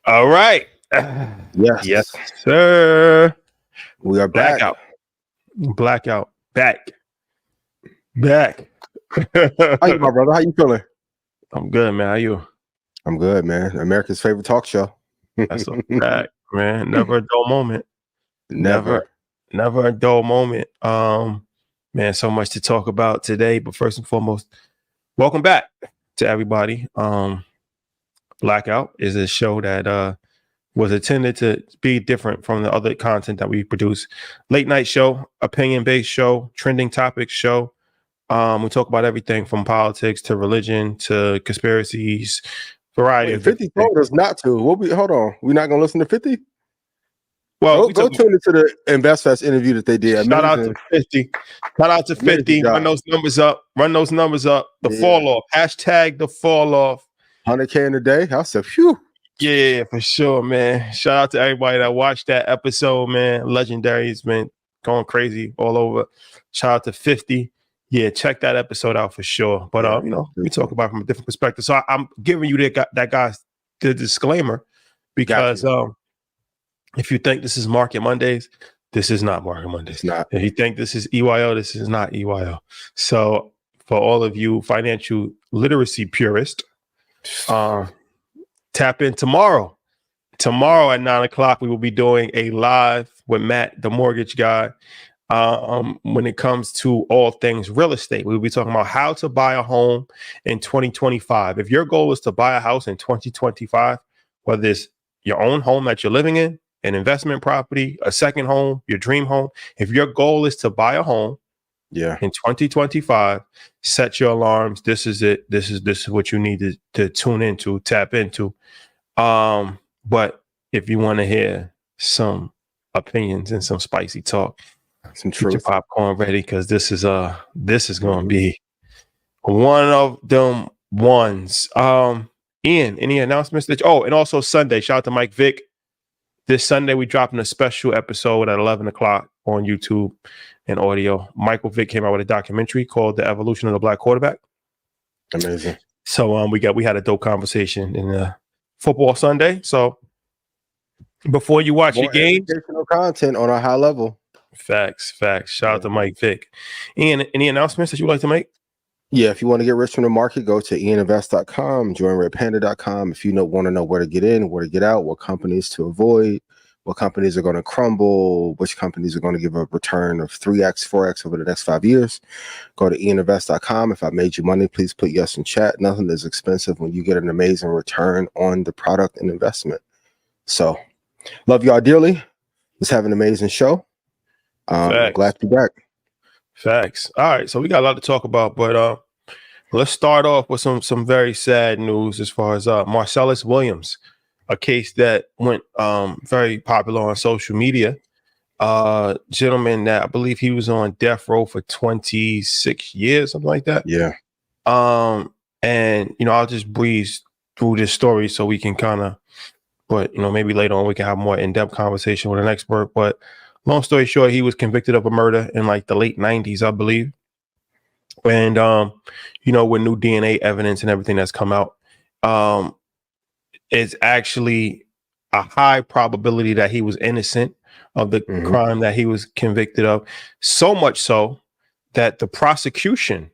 All right. Yes. Yes, sir. We are back. Blackout. Back. How you, my brother? How you feeling? I'm good, man. How you? I'm good, man. America's favorite talk show. That's a fact, man. Never a dull moment. Never a dull moment. Man, so much to talk about today. But first and foremost, welcome back to everybody. Blackout is a show that was intended to be different from the other content that we produce. Late night show, opinion-based show, trending topics show. We talk about everything from politics to religion to conspiracies, variety of 50 told us not to. Hold on. We're not gonna listen to 50? Well, go tune into the InvestFest interview that they did. Shout out to 50. Shout out to 50. Run those numbers up. The fall off. Hashtag the fall off. 100K in a day. I said, phew. Yeah, for sure, man. Shout out to everybody that watched that episode, man. Legendary. It's been going crazy all over. Shout out to 50. Yeah, check that episode out for sure. But we talk about it from a different perspective. So I'm giving you the disclaimer because if you think this is Market Mondays, this is not Market Mondays. It's not. If you think this is EYO, this is not EYO. So for all of you financial literacy purists, tap in tomorrow. Tomorrow at 9:00, we will be doing a live with Matt, the mortgage guy. When it comes to all things real estate, we'll be talking about how to buy a home in 2025. If your goal is to buy a house in 2025, whether it's your own home that you're living in, an investment property, a second home, your dream home, if your goal is to buy a home, in 2025, set your alarms. This is it. This is what you need to tune into, tap into. But if you want to hear some opinions and some spicy talk, some truth, get your popcorn ready because this is going to be one of them ones. Ian, any announcements and also Sunday, shout out to Mike Vick. This Sunday, we dropping a special episode at 11:00 on YouTube and audio. Michael Vick came out with a documentary called The Evolution of the Black Quarterback. Amazing. So we had a dope conversation in Football Sunday. So before you watch your games, educational content on a high level. Facts. Shout out to Mike Vick. Ian, any announcements that you would like to make? Yeah, if you want to get rich from the market, go to ianinvest.com, join redpanda.com. If you want to know where to get in, where to get out, what companies to avoid, what companies are going to crumble, which companies are going to give a return of 3x, 4x over the next 5 years, go to ianinvest.com. If I made you money, please put yes in chat. Nothing is expensive when you get an amazing return on the product and investment. So, love y'all dearly. Let's have an amazing show. Glad to be back. Facts. All right, so we got a lot to talk about, but let's start off with some very sad news as far as Marcellus Williams, a case that went very popular on social media. Gentleman that I believe he was on death row for 26 years, something like that. Yeah. And I'll just breeze through this story so we can kind of, but maybe later on we can have more in-depth conversation with an expert. But long story short, he was convicted of a murder in like the late 90s, I believe. And, with new DNA evidence and everything that's come out, it's actually a high probability that he was innocent of the crime that he was convicted of. So much so that the prosecution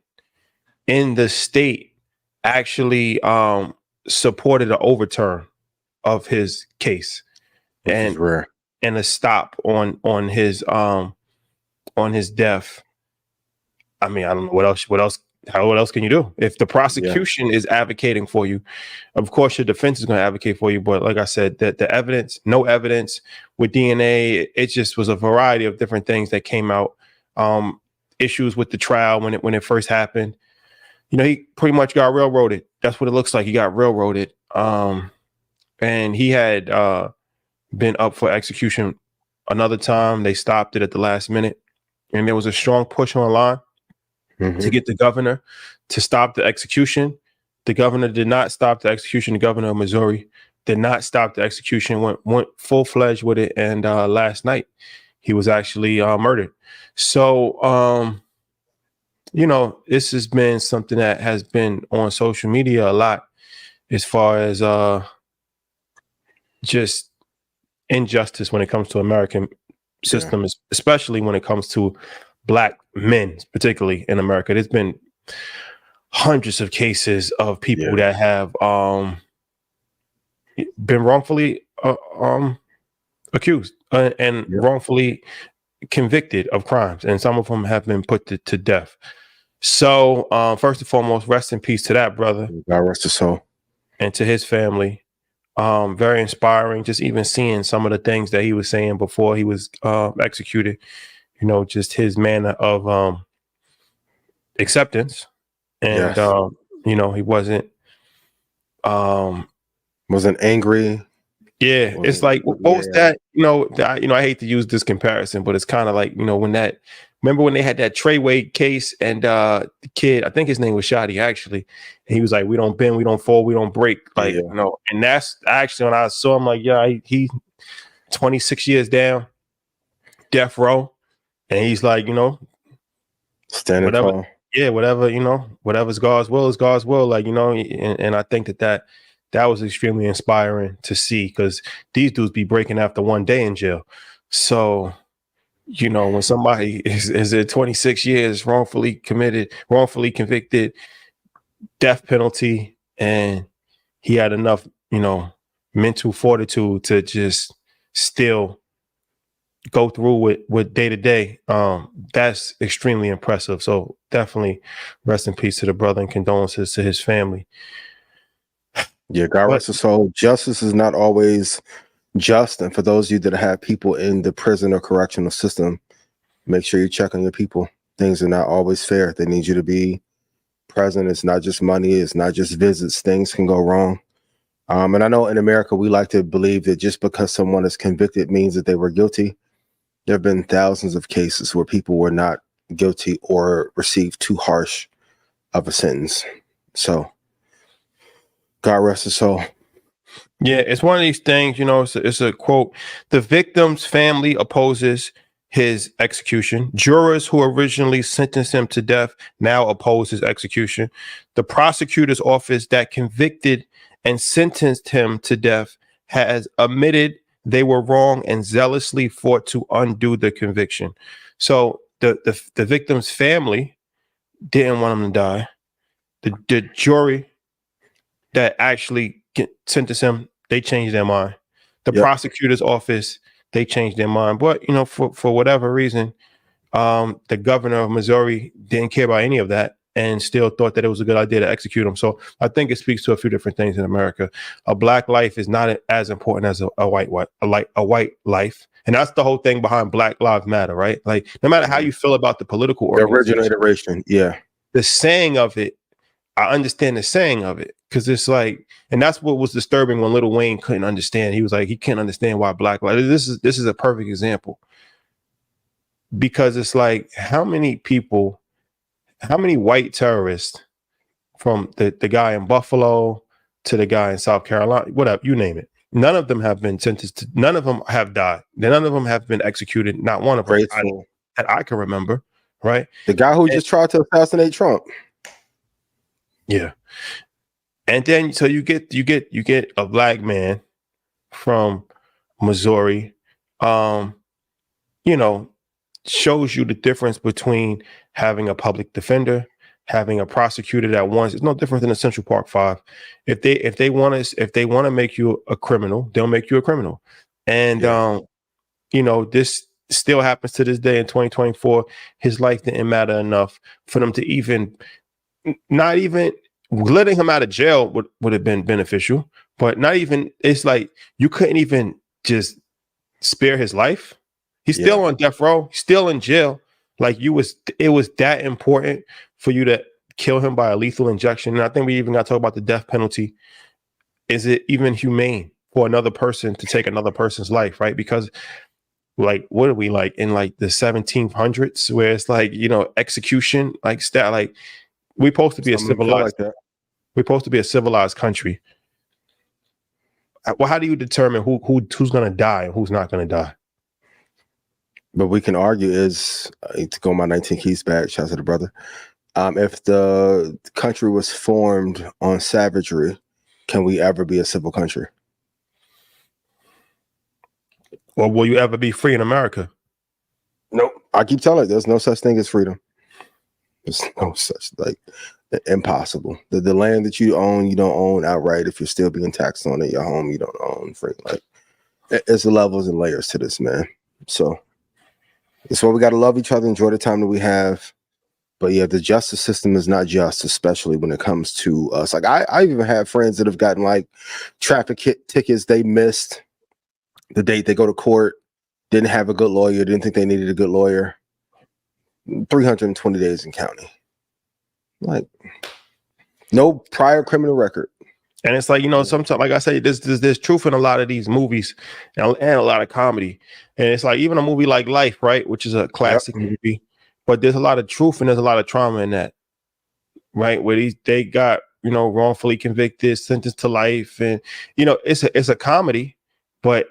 in the state actually supported an overturn of his case. Which is rare. And a stop on his death. I mean, I don't know what else can you do? If the prosecution is advocating for you, of course your defense is going to advocate for you. But like I said, the evidence, no evidence with DNA, it just was a variety of different things that came out. Issues with the trial when it first happened. He pretty much got railroaded. That's what it looks like. He got railroaded. And he had been up for execution another time. They stopped it at the last minute, and there was a strong push online to get the governor to stop the execution. The governor did not stop the execution. The governor of Missouri did not stop the execution, went full-fledged with it, and last night he was actually murdered. So this has been something that has been on social media a lot as far as just injustice when it comes to American systems, especially when it comes to Black men, particularly in America. There's been hundreds of cases of people that have been wrongfully accused and wrongfully convicted of crimes, and some of them have been put to death. So first and foremost, rest in peace to that brother. God rest his soul. And to his family. Very inspiring, just even seeing some of the things that he was saying before he was executed, you know, just his manner of acceptance. And you know, he wasn't angry. Yeah, it's like what was that? You know, I hate to use this comparison, but it's kind of like, you know, remember when they had that Treyway case and the kid, I think his name was Scottie actually, and he was like, we don't bend, we don't fall, we don't break, like you know. And that's actually when I saw him, like, yeah, he 26 years down, death row, and he's like, you know, standing tall. Yeah, whatever, you know, whatever's God's will is God's will, like, you know. And I think that was extremely inspiring to see, because these dudes be breaking after one day in jail. So, you know, when somebody is at 26 years, wrongfully convicted, death penalty, and he had enough, you know, mental fortitude to just still go through with day to day, that's extremely impressive. So definitely rest in peace to the brother and condolences to his family. Yeah, God rest his soul. Justice is not always just. And for those of you that have people in the prison or correctional system, make sure you check on your people. Things are not always fair. They need you to be present. It's not just money. It's not just visits. Things can go wrong. And I know in America, we like to believe that just because someone is convicted means that they were guilty. There have been thousands of cases where people were not guilty or received too harsh of a sentence. So God rest his soul. Yeah, it's one of these things, you know, it's a quote. The victim's family opposes his execution. Jurors who originally sentenced him to death now oppose his execution. The prosecutor's office that convicted and sentenced him to death has admitted they were wrong and zealously fought to undo the conviction. So the victim's family didn't want him to die. The jury that actually sentenced him, they changed their mind. The prosecutor's office, they changed their mind. But, you know, for whatever reason, the governor of Missouri didn't care about any of that and still thought that it was a good idea to execute him. So I think it speaks to a few different things in America. A Black life is not as important as a white life. And that's the whole thing behind Black Lives Matter, right? Like, no matter how you feel about the political organization, the original iteration, the saying of it, I understand the saying of it, because it's like, and that's what was disturbing when Lil Wayne couldn't understand. He was like, he can't understand why Black life. This is a perfect example, because it's like, how many white terrorists, from the guy in Buffalo to the guy in South Carolina, whatever, you name it, none of them have been sentenced to, none of them have died. None of them have been executed. Not one of them that I can remember, right? The guy who just tried to assassinate Trump. Yeah. And then so you get a Black man from Missouri, you know, shows you the difference between having a public defender, having a prosecutor that wants. It's no different than a Central Park 5. If they want to make you a criminal, they'll make you a criminal. And you know, this still happens to this day in 2024. His life didn't matter enough for them to even, not even letting him out of jail would have been beneficial, but not even, it's like you couldn't even just spare his life. He's still on death row, still in jail. Like it was that important for you to kill him by a lethal injection. And I think we even got to talk about the death penalty. Is it even humane for another person to take another person's life, right? Because, like, what are we, like in like the 1700s, where it's like, you know, execution, like we're supposed to be we're supposed to be a civilized country. Well, how do you determine who's going to die and who's not going to die? But we can argue is, to go my 19 keys back, shout out to the brother. If the country was formed on savagery, can we ever be a civil country? Or will you ever be free in America? Nope. I keep telling you, there's no such thing as freedom. There's no such impossible. The land that you own, you don't own outright. If you're still being taxed on it, your home you don't own free. Like it's levels and layers to this, man. So it's why we got to love each other, enjoy the time that we have. But yeah, the justice system is not just, especially when it comes to us. Like I even have friends that have gotten like traffic tickets they missed the date they go to court, didn't have a good lawyer, didn't think they needed a good lawyer. 320 days in county. Like no prior criminal record. And it's like, sometimes, like I say, there's truth in a lot of these movies and a lot of comedy. And it's like even a movie like Life, right, which is a classic movie, but there's a lot of truth and there's a lot of trauma in that, right? Where they got, wrongfully convicted, sentenced to life. And, it's a comedy, but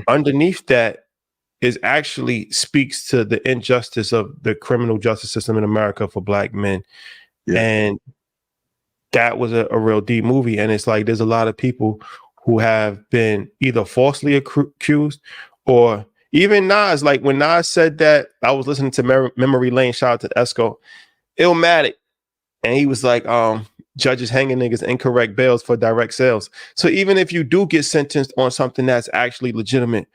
underneath that is actually speaks to the injustice of the criminal justice system in America for Black men. Yeah. And that was a real deep movie. And it's like there's a lot of people who have been either falsely accused or even Nas. Like when Nas said that, I was listening to Memory Lane, shout out to Esco, Illmatic. And he was like, judges hanging niggas incorrect bails for direct sales. So even if you do get sentenced on something that's actually legitimate,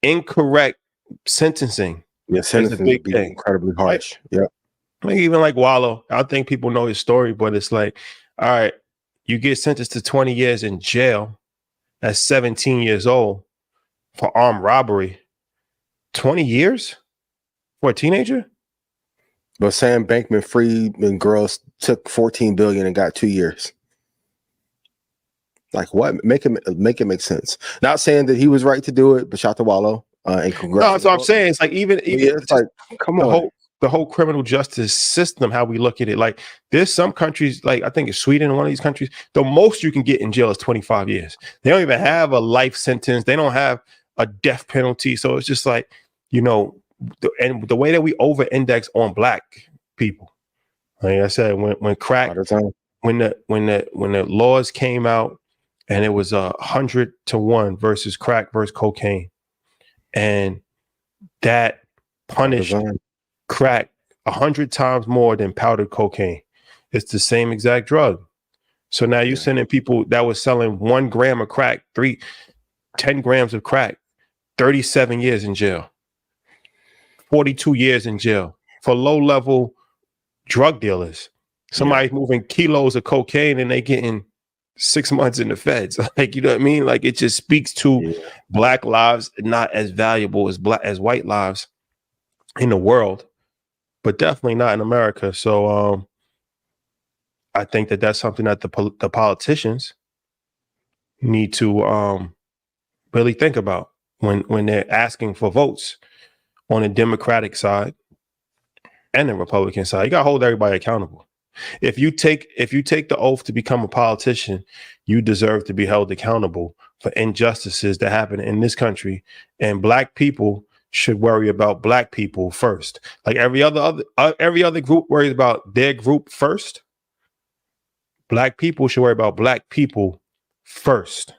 incorrect sentencing is a big thing. Incredibly harsh. Yeah. Like even like Wallow, I think people know his story, but it's like, all right, you get sentenced to 20 years in jail at 17 years old for armed robbery. 20 years for a teenager? But Sam Bankman-Fried girls took $14 billion and got 2 years. Like what? Make it make sense. Not saying that he was right to do it, but shout out to Wallow and congrats. No, that's what I'm saying. It's like even it's like come on. The whole criminal justice system, how we look at it. Like there's some countries, like I think it's Sweden, one of these countries, the most you can get in jail is 25 years. They don't even have a life sentence. They don't have a death penalty. So it's just like, and the way that we over index on Black people. Like I said, when crack, when the laws came out and it was 100-1 versus crack versus cocaine. And that punished crack 100 times more than powdered cocaine. It's the same exact drug. So now you're sending people that was selling 1 gram of crack, 10 grams of crack, 37 years in jail, 42 years in jail for low-level drug dealers. Somebody's moving kilos of cocaine and they getting 6 months in the feds. Like, you know what I mean? Like it just speaks to Black lives not as valuable as white lives in the world, but definitely not in America. So I think that's something that the politicians need to really think about when they're asking for votes on the Democratic side and the Republican side. You got to hold everybody accountable. If you take the oath to become a politician, you deserve to be held accountable for injustices that happen in this country. And Black people should worry about Black people first. Like every other group worries about their group first. Black people should worry about Black people first.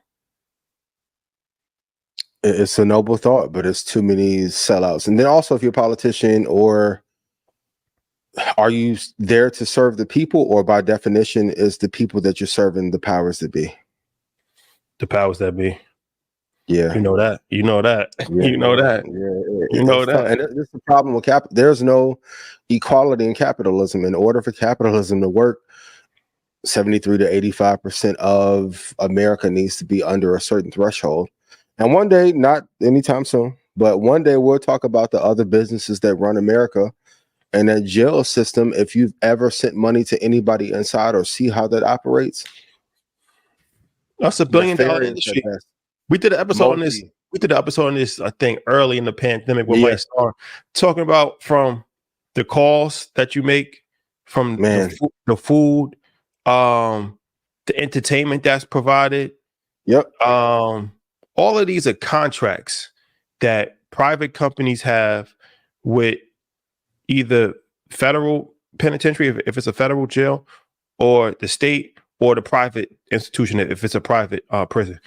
It's a noble thought, but it's too many sellouts. And then also, if you're a politician, or are you there to serve the people, or by definition is the people that you're serving the powers that be? The powers that be. Yeah. You know that. Yeah. You know that. You know that. And this is the problem with there's no equality in capitalism. In order for capitalism to work, 73 to 85% of America needs to be under a certain threshold. And one day, not anytime soon, but one day we'll talk about the other businesses that run America and that jail system. If you've ever sent money to anybody inside or see how that operates, that's $1 billion industry. We did an episode on this. We did an episode on this, I think, early in the pandemic with Mike Starr, talking about from the calls that you make, from the food, the entertainment that's provided. Yep. All of these are contracts that private companies have with either federal penitentiary, if it's a federal jail, or the state, or the private institution, if it's a private prison.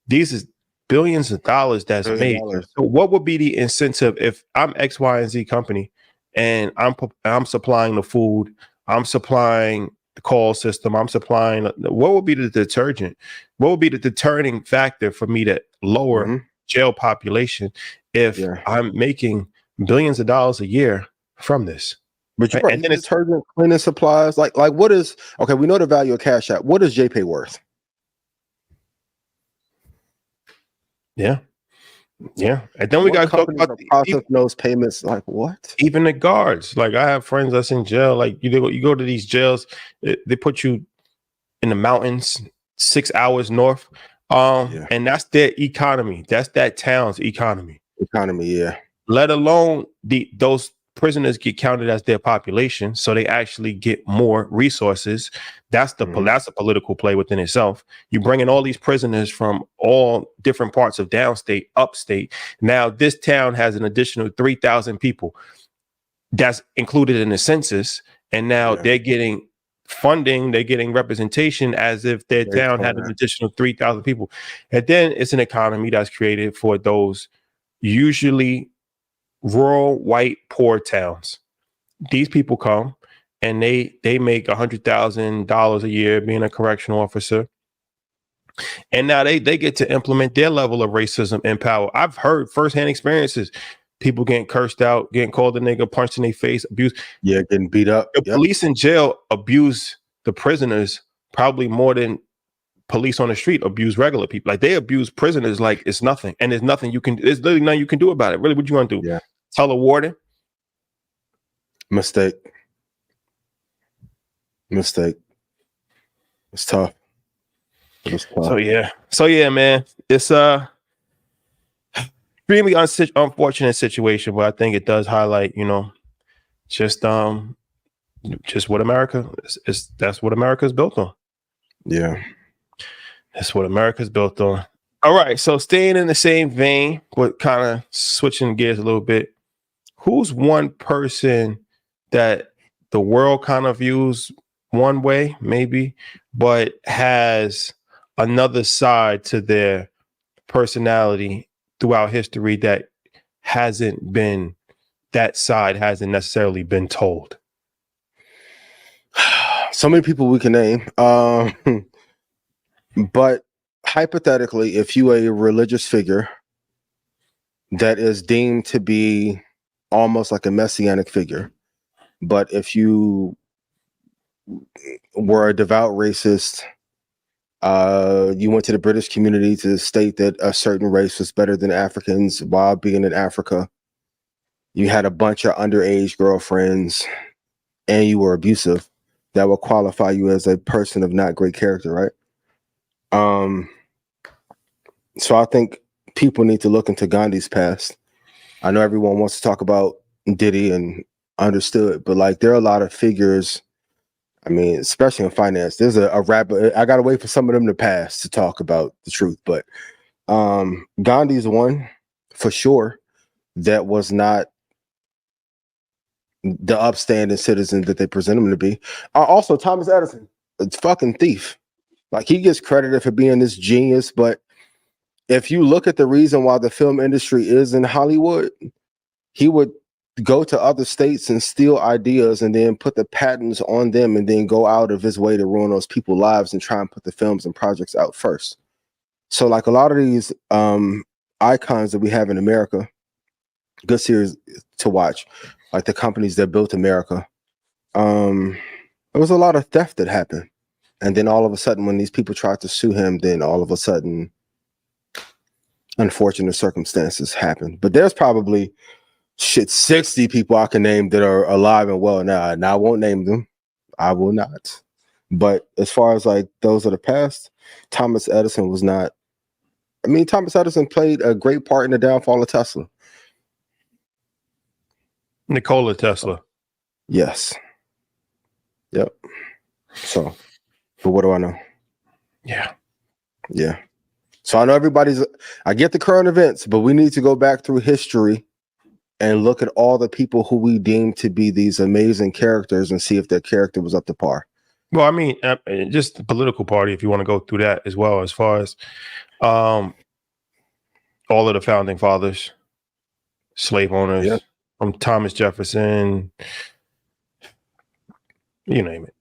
These is billions of dollars that's made. So what would be the incentive if I'm X, Y, and Z company and I'm supplying the food, I'm supplying the call system, I'm supplying, what would be the detergent? What would be the deterring factor for me to lower jail population if I'm making billions of dollars a year from this? But you're right. And then detergent, cleaning supplies, like what is, okay, we know the value of Cash App. What is JPay worth? Yeah. And then we got to talk about the process those payments. Like what? Even the guards. Like I have friends that's in jail. Like you go to these jails, they put you in the mountains 6 hours north. And that's their economy. That's that town's economy. Let alone those prisoners get counted as their population, so they actually get more resources. That's a political play within itself. You bring in all these prisoners from all different parts of downstate, upstate. Now this town has an additional 3,000 people that's included in the census, and now they're getting funding, they're getting representation as if their town had an additional 3,000 people. And then it's an economy that's created for those usually rural, white, poor towns. These people come and they make $100,000 a year being a correctional officer. And now they get to implement their level of racism and power. I've heard firsthand experiences. People getting cursed out, getting called a nigga, punched in their face, abused. Yeah, getting beat up. The police in jail abuse the prisoners probably more than police on the street abuse regular people. Like they abuse prisoners like it's nothing. And there's literally nothing you can do about it. Really, what you want to do? Yeah. Tell a warden? Mistake. It's tough. So yeah, man. It's really unfortunate situation, but I think it does highlight, just what America is. That's what America is built on. Yeah. That's what America's built on. All right. So staying in the same vein, but kind of switching gears a little bit. Who's one person that the world kind of views one way, maybe, but has another side to their personality throughout history that side hasn't necessarily been told? So many people we can name. But hypothetically, if you are a religious figure that is deemed to be almost like a messianic figure, but if you were a devout racist, you went to the British community to state that a certain race was better than Africans while being in Africa, you had a bunch of underage girlfriends, and you were abusive, that will qualify you as a person of not great character, right? So I think people need to look into Gandhi's past. I know everyone wants to talk about Diddy and understood, but like there are a lot of figures. I mean, especially in finance, there's a rapper. I gotta wait for some of them to pass to talk about the truth. But Gandhi's one for sure that was not the upstanding citizen that they present him to be. Also, Thomas Edison, a fucking thief. Like he gets credited for being this genius, but if you look at the reason why the film industry is in Hollywood, he would go to other states and steal ideas and then put the patents on them and then go out of his way to ruin those people's lives and try and put the films and projects out first. So like a lot of these icons that we have in America, good series to watch, like the companies that built America, there was a lot of theft that happened. And then all of a sudden, when these people tried to sue him, then all of a sudden, unfortunate circumstances happened. But there's probably 60 people I can name that are alive and well now. And I won't name them. I will not. But as far as like those of the past, Thomas Edison was not. I mean, Thomas Edison played a great part in the downfall of Tesla. Nikola Tesla. Yes. Yep. So, but what do I know? Yeah. So I know I get the current events, but we need to go back through history and look at all the people who we deem to be these amazing characters and see if their character was up to par. Well, I mean, just the political party, if you want to go through that as well, as far as all of the founding fathers, slave owners, from Thomas Jefferson, you name it.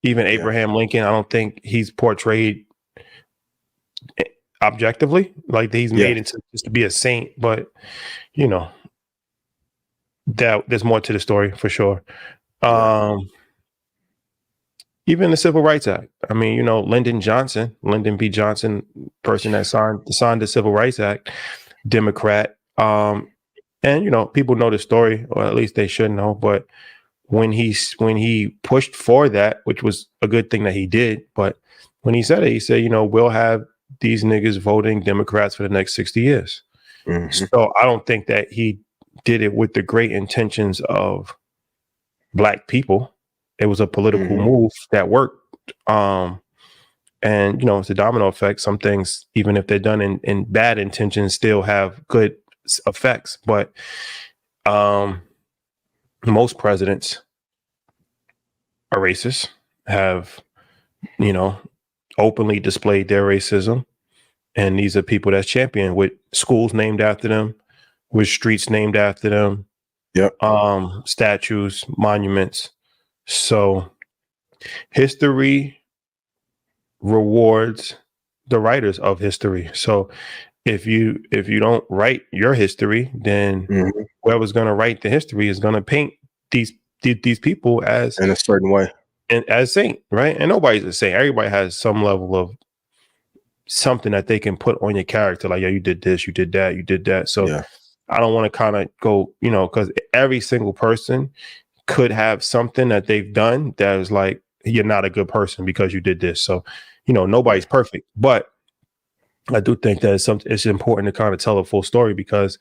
Even Abraham Lincoln, I don't think he's portrayed objectively, like he's made into just to be a saint, but you know, that there's more to the story for sure. Even the Civil Rights Act. I mean, you know, Lyndon B. Johnson, person that signed the Civil Rights Act, Democrat. And you know, people know the story, or at least they should know. But when he pushed for that, which was a good thing that he did, but when he said it, he said, you know, we'll have these niggas voting Democrats for the next 60 years. Mm-hmm. So I don't think that he did it with the great intentions of Black people. It was a political move that worked. And, you know, it's a domino effect. Some things, even if they're done in bad intentions, still have good effects. But most presidents are racist, have, you know, openly displayed their racism. And these are people that's championed with schools named after them, with streets named after them, statues, monuments. So history rewards the writers of history. So if you don't write your history, then whoever's going to write the history is going to paint these people as in a certain way, and as saint, right? And nobody's a saint. Everybody has some level of something that they can put on your character, like, yeah, you did this, you did that, you did that. So I don't want to kind of go, you know, because every single person could have something that they've done that is like, you're not a good person because you did this. So, you know, nobody's perfect, but I do think that it's important to kind of tell a full story, because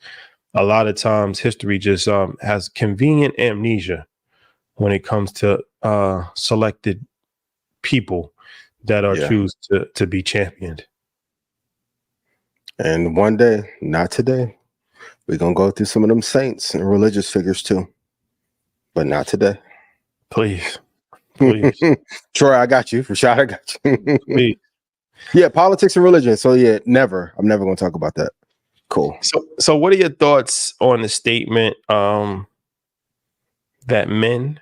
a lot of times history just has convenient amnesia when it comes to selected people that are choose to be championed. And one day, not today, we're going to go through some of them saints and religious figures too, but not today. Please. Troy, I got you. Rashad, I got you. Please. Yeah, politics and religion. So yeah, never. I'm never going to talk about that. Cool. So what are your thoughts on the statement that men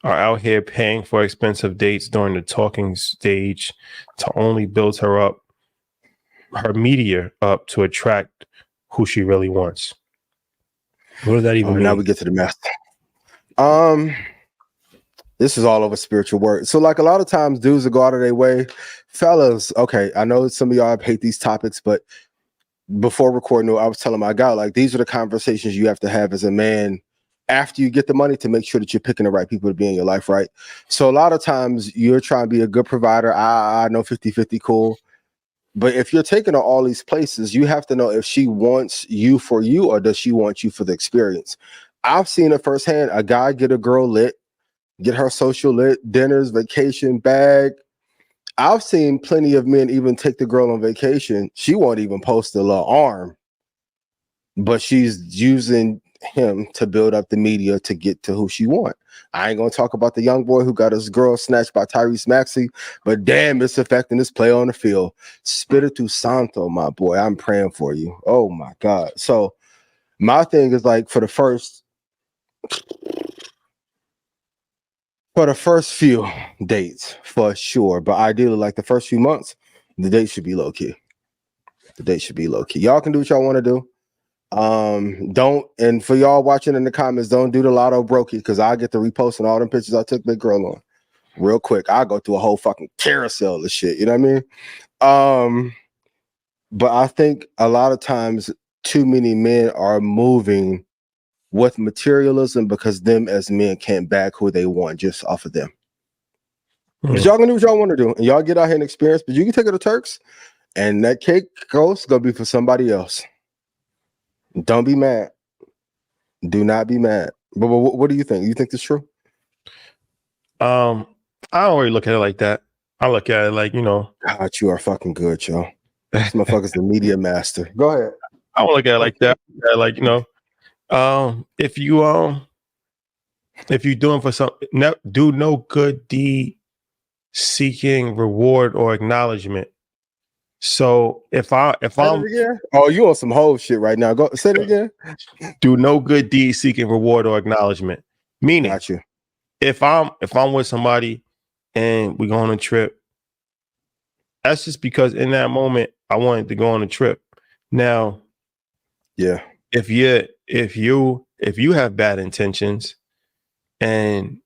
are out here paying for expensive dates during the talking stage to only build her media up to attract who she really wants? What does that even mean? Now we get to the mess. This is all over spiritual work. So like a lot of times dudes will go out of their way. Fellas, okay, I know some of y'all hate these topics, but before recording, I was telling my guy, like, these are the conversations you have to have as a man after you get the money to make sure that you're picking the right people to be in your life, right? So a lot of times you're trying to be a good provider. I know 50-50 cool. But if you're taking her all these places, you have to know if she wants you for you or does she want you for the experience. I've seen it firsthand. A guy get a girl lit, get her social lit, dinners, vacation, bag. I've seen plenty of men even take the girl on vacation. She won't even post a little arm, but she's using him to build up the media to get to who she wants. I ain't gonna talk about the young boy who got his girl snatched by Tyrese Maxey, but damn, it's affecting his play on the field. Spiritu Santo, my boy, I'm praying for you. Oh my God. So my thing is like for the first few dates, for sure. But ideally, like the first few months, the date should be low key. The date should be low key. Y'all can do what y'all want to do. Don't, and for y'all watching in the comments, don't do the lotto brokey, because I get to reposting all them pictures I took big girl on real quick. I'll go through a whole fucking carousel of shit. You know what I mean? But I think a lot of times too many men are moving with materialism because them as men can't back who they want just off of them. But y'all can do what y'all want to do, and y'all get out here and experience. But you can take it to Turks, and that cake goes gonna be for somebody else. Don't be mad. Do not be mad. But what do you think? You think this is true? I don't really look at it like that. I look at it like, you know, God, you are fucking good, yo. This motherfucker's the media master. Go ahead. I don't look at it like that. Like, you know, if you're doing for something, do no good deed seeking reward or acknowledgement, So if I'm oh, you on some whole shit right now. Go say it again. Do no good deed seeking reward or acknowledgement. Meaning, Got you. if I'm with somebody and we go on a trip, that's just because in that moment I wanted to go on a trip. Now, yeah, if you have bad intentions, and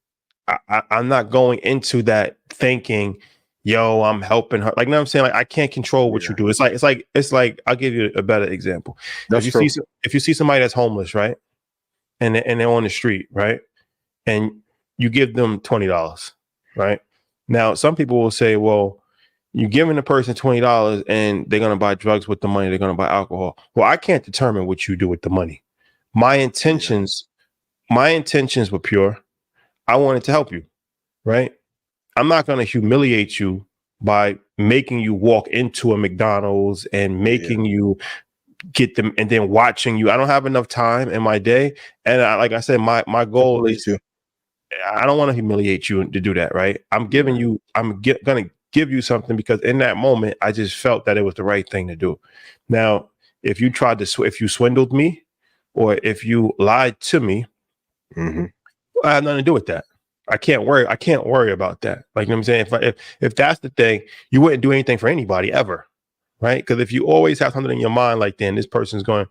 I'm not going into that thinking, yo, I'm helping her. Like, you know what I'm saying? Like, I can't control what you do. It's like I'll give you a better example. That's if true. you see somebody that's homeless, right? And they're on the street, right? And you give them $20, right? Now, some people will say, well, you're giving the person $20 and they're going to buy drugs with the money. They're going to buy alcohol. Well, I can't determine what you do with the money. My intentions were pure. I wanted to help you, right? I'm not going to humiliate you by making you walk into a McDonald's and making you get them and then watching you. I don't have enough time in my day. And like I said, my goal is I don't want to humiliate you to do that, right? I'm giving you, going to give you something because in that moment, I just felt that it was the right thing to do. Now, if you if you swindled me or if you lied to me, I have nothing to do with that. I can't worry about that. Like, you know what I'm saying? If that's the thing, you wouldn't do anything for anybody ever. Right? Because if you always have something in your mind like, then this person's going,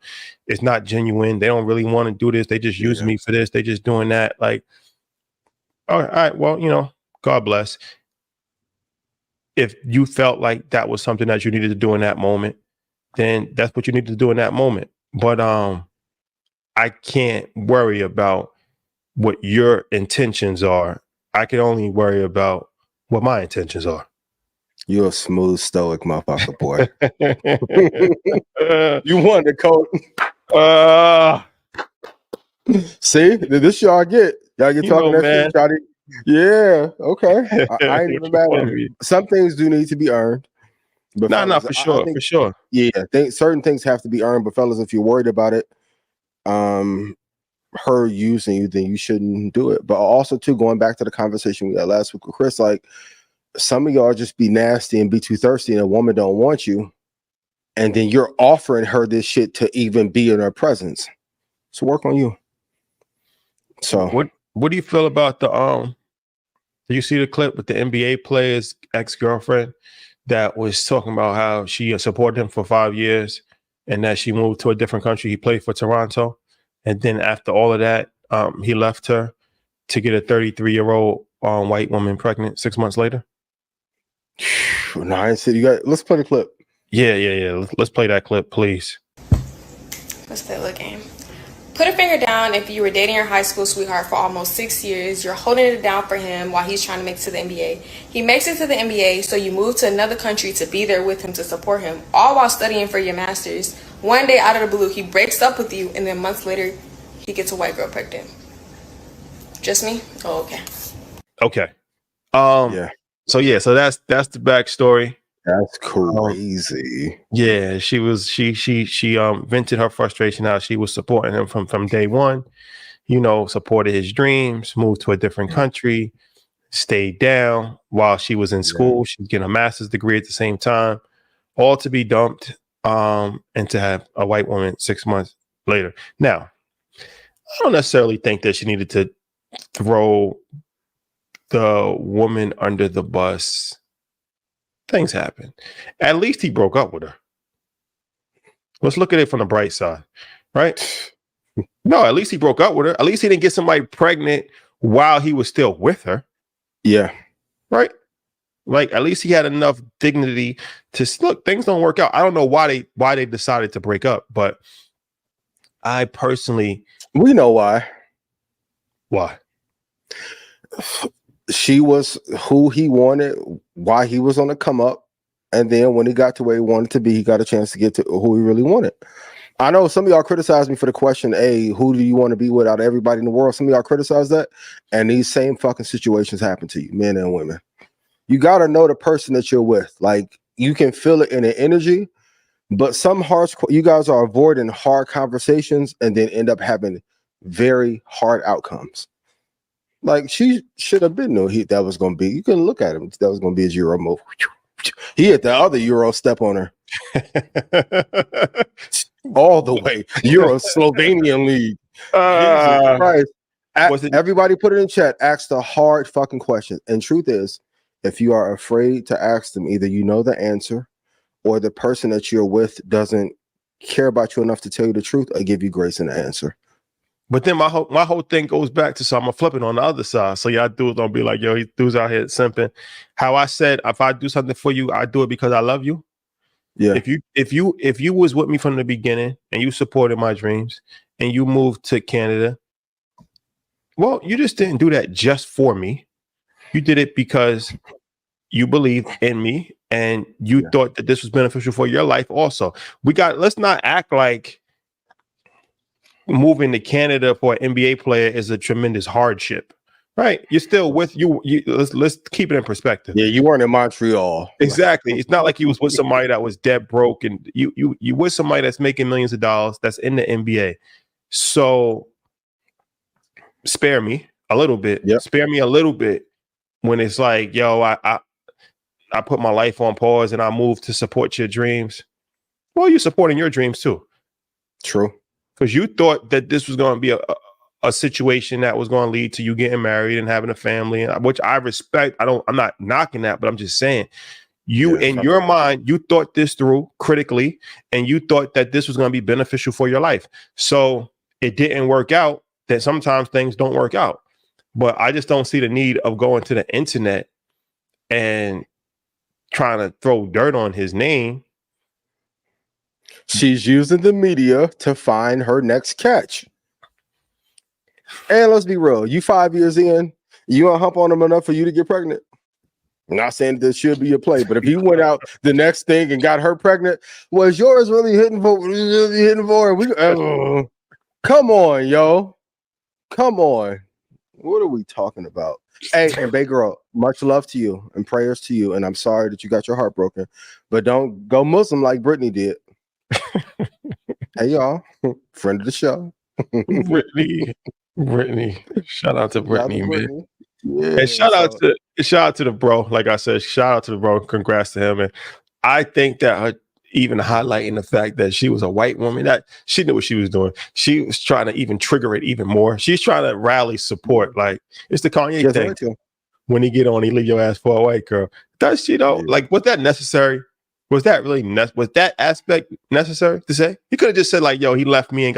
it's not genuine. They don't really want to do this. They just use me for this. They just doing that. Like, all right, well, God bless. If you felt like that was something that you needed to do in that moment, then that's what you need to do in that moment. But I can't worry about what your intentions are. I can only worry about what my intentions are. You're a smooth, stoic motherfucker, boy. You won the coat. See, this y'all get. Y'all get talking that shit, Scottie. Yeah, okay. I ain't even mad at it. Some things do need to be earned. But no, for sure, for sure. Yeah, certain things have to be earned. But fellas, if you're worried about it, her using you, then you shouldn't do it. But also, too, going back to the conversation we had last week with Chris, like, some of y'all just be nasty and be too thirsty and a woman don't want you. And then you're offering her this shit to even be in her presence. So work on you. So what do you feel about the did you see the clip with the NBA player's ex-girlfriend that was talking about how she supported him for 5 years and that she moved to a different country? He played for Toronto. And then after all of that, he left her to get a 33-year-old white woman pregnant 6 months later. No, I said let's play the clip. Yeah. Let's play that clip, please. What's that looking? Put a finger down if you were dating your high school sweetheart for almost 6 years. You're holding it down for him while he's trying to make it to the NBA. He makes it to the NBA, so you move to another country to be there with him to support him, all while studying for your master's. One day, out of the blue, he breaks up with you, and then months later, he gets a white girl pregnant. Just me? Oh, okay. Okay. So that's the backstory. That's crazy. Yeah, she vented her frustration out. She was supporting him from day one, supported his dreams, moved to a different country, stayed down while she was in school. She was getting a master's degree at the same time, all to be dumped and to have a white woman 6 months later. Now, I don't necessarily think that she needed to throw the woman under the bus. Things happen. At least he broke up with her. Let's look at it from the bright side, right? No, at least he broke up with her. At least he didn't get somebody pregnant while he was still with her. Yeah. Right? Like, at least he had enough dignity to look, things don't work out. I don't know why they decided to break up, but I personally... We know why. Why? She was who he wanted, why he was on the come up. And then when he got to where he wanted to be, he got a chance to get to who he really wanted. I know some of y'all criticized me for the question, hey, who do you want to be with out of everybody in the world? Some of y'all criticized that. And these same fucking situations happen to you, men and women. You got to know the person that you're with. Like, you can feel it in the energy, but you guys are avoiding hard conversations and then end up having very hard outcomes. Like, she should have been that was going to be. You couldn't look at him. That was going to be a 0 move. He hit the other Euro step on her. All the way. Euro Slovenian league. Jesus Christ. Everybody put it in chat. Ask the hard fucking question. And truth is, if you are afraid to ask them, either you know the answer or the person that you're with doesn't care about you enough to tell you the truth or give you grace in the answer. But then my whole thing goes back to, so I'm gonna flip it on the other side. So y'all dudes don't be like, yo, he dudes out here simping. How I said, if I do something for you, I do it because I love you. Yeah. If you was with me from the beginning and you supported my dreams and you moved to Canada, well, you just didn't do that just for me. You did it because you believed in me and you thought that this was beneficial for your life also. Let's not act like moving to Canada for an NBA player is a tremendous hardship, right? You're still with you. Let's keep it in perspective. Yeah, you weren't in Montreal. Exactly. It's not like you was with somebody that was dead broke, and you with somebody that's making millions of dollars that's in the NBA. So spare me a little bit. Yep. Spare me a little bit when it's like, yo, I put my life on pause and I moved to support your dreams. Well, you're supporting your dreams too. True. Because you thought that this was going to be a situation that was going to lead to you getting married and having a family, which I respect. I'm not knocking that, but I'm just saying, in your mind, you thought this through critically, and you thought that this was going to be beneficial for your life. So it didn't work out. That sometimes things don't work out, but I just don't see the need of going to the internet and trying to throw dirt on his name. She's using the media to find her next catch. And let's be real, you 5 years in, you gonna hump on him enough for you to get pregnant? I'm not saying this should be a play, but if he went out the next thing and got her pregnant, was yours really hitting for? Come on, yo. Come on. What are we talking about? Hey, and Bay Girl, much love to you and prayers to you. And I'm sorry that you got your heart broken, but don't go Muslim like Brittany did. Hey, y'all. Friend of the show. Brittany. Shout out to Brittany, man. Yeah, and shout out to the bro. Like I said, shout out to the bro. Congrats to him. And I think that her even highlighting the fact that she was a white woman, that she knew what she was doing. She was trying to even trigger it even more. She's trying to rally support. Like, it's the Kanye thing. When he get on, he leave your ass for a white girl. Does she though? Like, was that necessary? Was that really was that aspect necessary to say? He could have just said like, "Yo, he left me and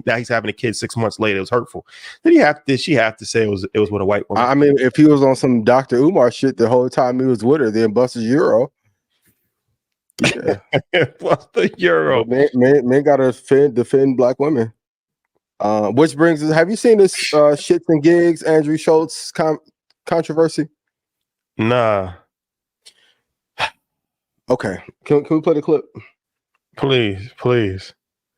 now he's having a kid 6 months later. It was hurtful." Did she have to say it was with a white woman? I mean, if he was on some Dr. Umar shit the whole time he was with her, then busted Euro. Yeah, bust the Euro. Men gotta defend black women. Which brings us. Have you seen this shits and gigs Andrew Schulz controversy? Nah. Okay, can we play the clip? Please.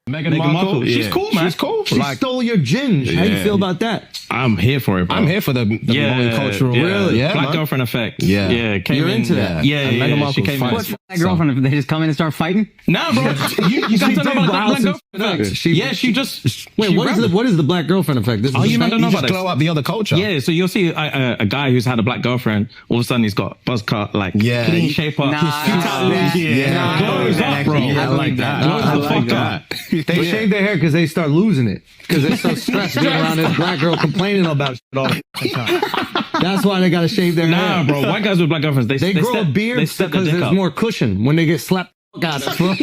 Meghan Markle, she's cool, man. She's cool. She stole your ginge. How you feel about that? I'm here for it, bro. I'm here for the multicultural. Really? Yeah, Black girlfriend effect. Yeah. You're into that. Yeah. Meghan Markle came in. What's black girlfriend? They just come in and start fighting? Nah, bro. You guys don't know about the black girlfriend effect. She just... Wait, what is the black girlfriend effect? Oh, you don't know about this? Glow up the other culture. Yeah, so you'll see a guy who's had a black girlfriend, all of a sudden he's got buzz cut, like clean shape up. Glows up, bro. I like that. They shave their hair because they start losing it. Because they're so stressed being around this black girl complaining about shit all the time. That's why they got to shave their hair. Nah, bro. White guys with black girlfriends, they grow a beard because there's more cushion when they get slapped. Got it, bro.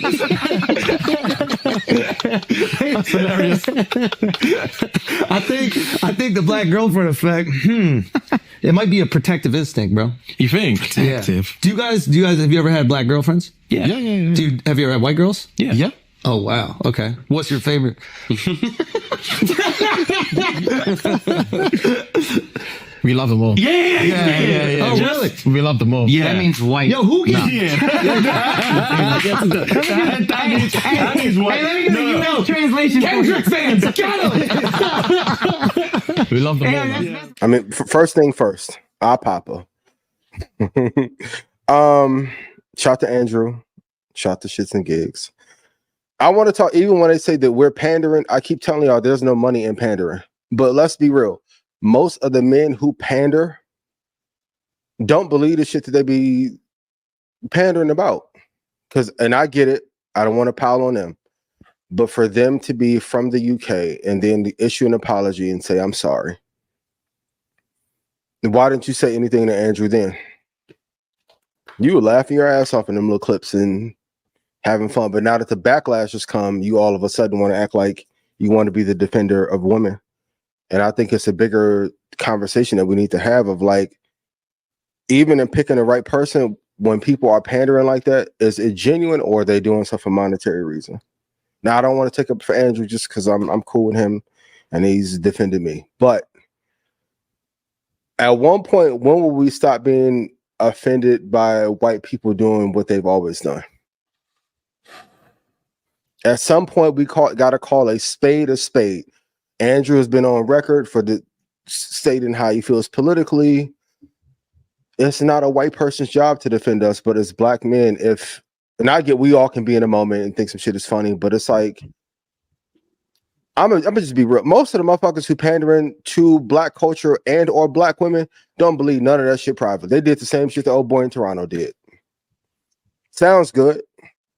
That's hilarious. I think the black girlfriend effect. It might be a protective instinct, bro. You think? Protective. Yeah. Do you guys? Have you ever had black girlfriends? Yeah. Have you ever had white girls? Yeah. Oh wow. Okay. What's your favorite? We love them all. Yeah. Oh, really? We love them all. Yeah. That means white. Yo, who gets that means white. Hey, let me get a translation. Kendrick fans, got him. We love them all. I mean, first thing first, our Papa. Shout to Andrew. Shout to Shits and Gigs. I want to talk, even when they say that we're pandering, I keep telling y'all there's no money in pandering. But let's be real. Most of the men who pander don't believe the shit that they be pandering about? And I get it. I don't want to pile on them. But for them to be from the UK and then to issue an apology and say, I'm sorry. Why didn't you say anything to Andrew then? You were laughing your ass off in them little clips and having fun. But now that the backlash has come, you all of a sudden want to act like you want to be the defender of women. And I think it's a bigger conversation that we need to have of like, even in picking the right person, when people are pandering like that, is it genuine or are they doing stuff for monetary reason? Now, I don't want to take up for Andrew just because I'm cool with him and he's defended me. But at one point, when will we stop being offended by white people doing what they've always done? At some point, we got to call a spade a spade. Andrew has been on record for stating how he feels politically. It's not a white person's job to defend us, but as black men, and I get we all can be in a moment and think some shit is funny, but it's like, I'm gonna just be real. Most of the motherfuckers who pandering to black culture and or black women don't believe none of that shit private. They did the same shit the old boy in Toronto did. Sounds good.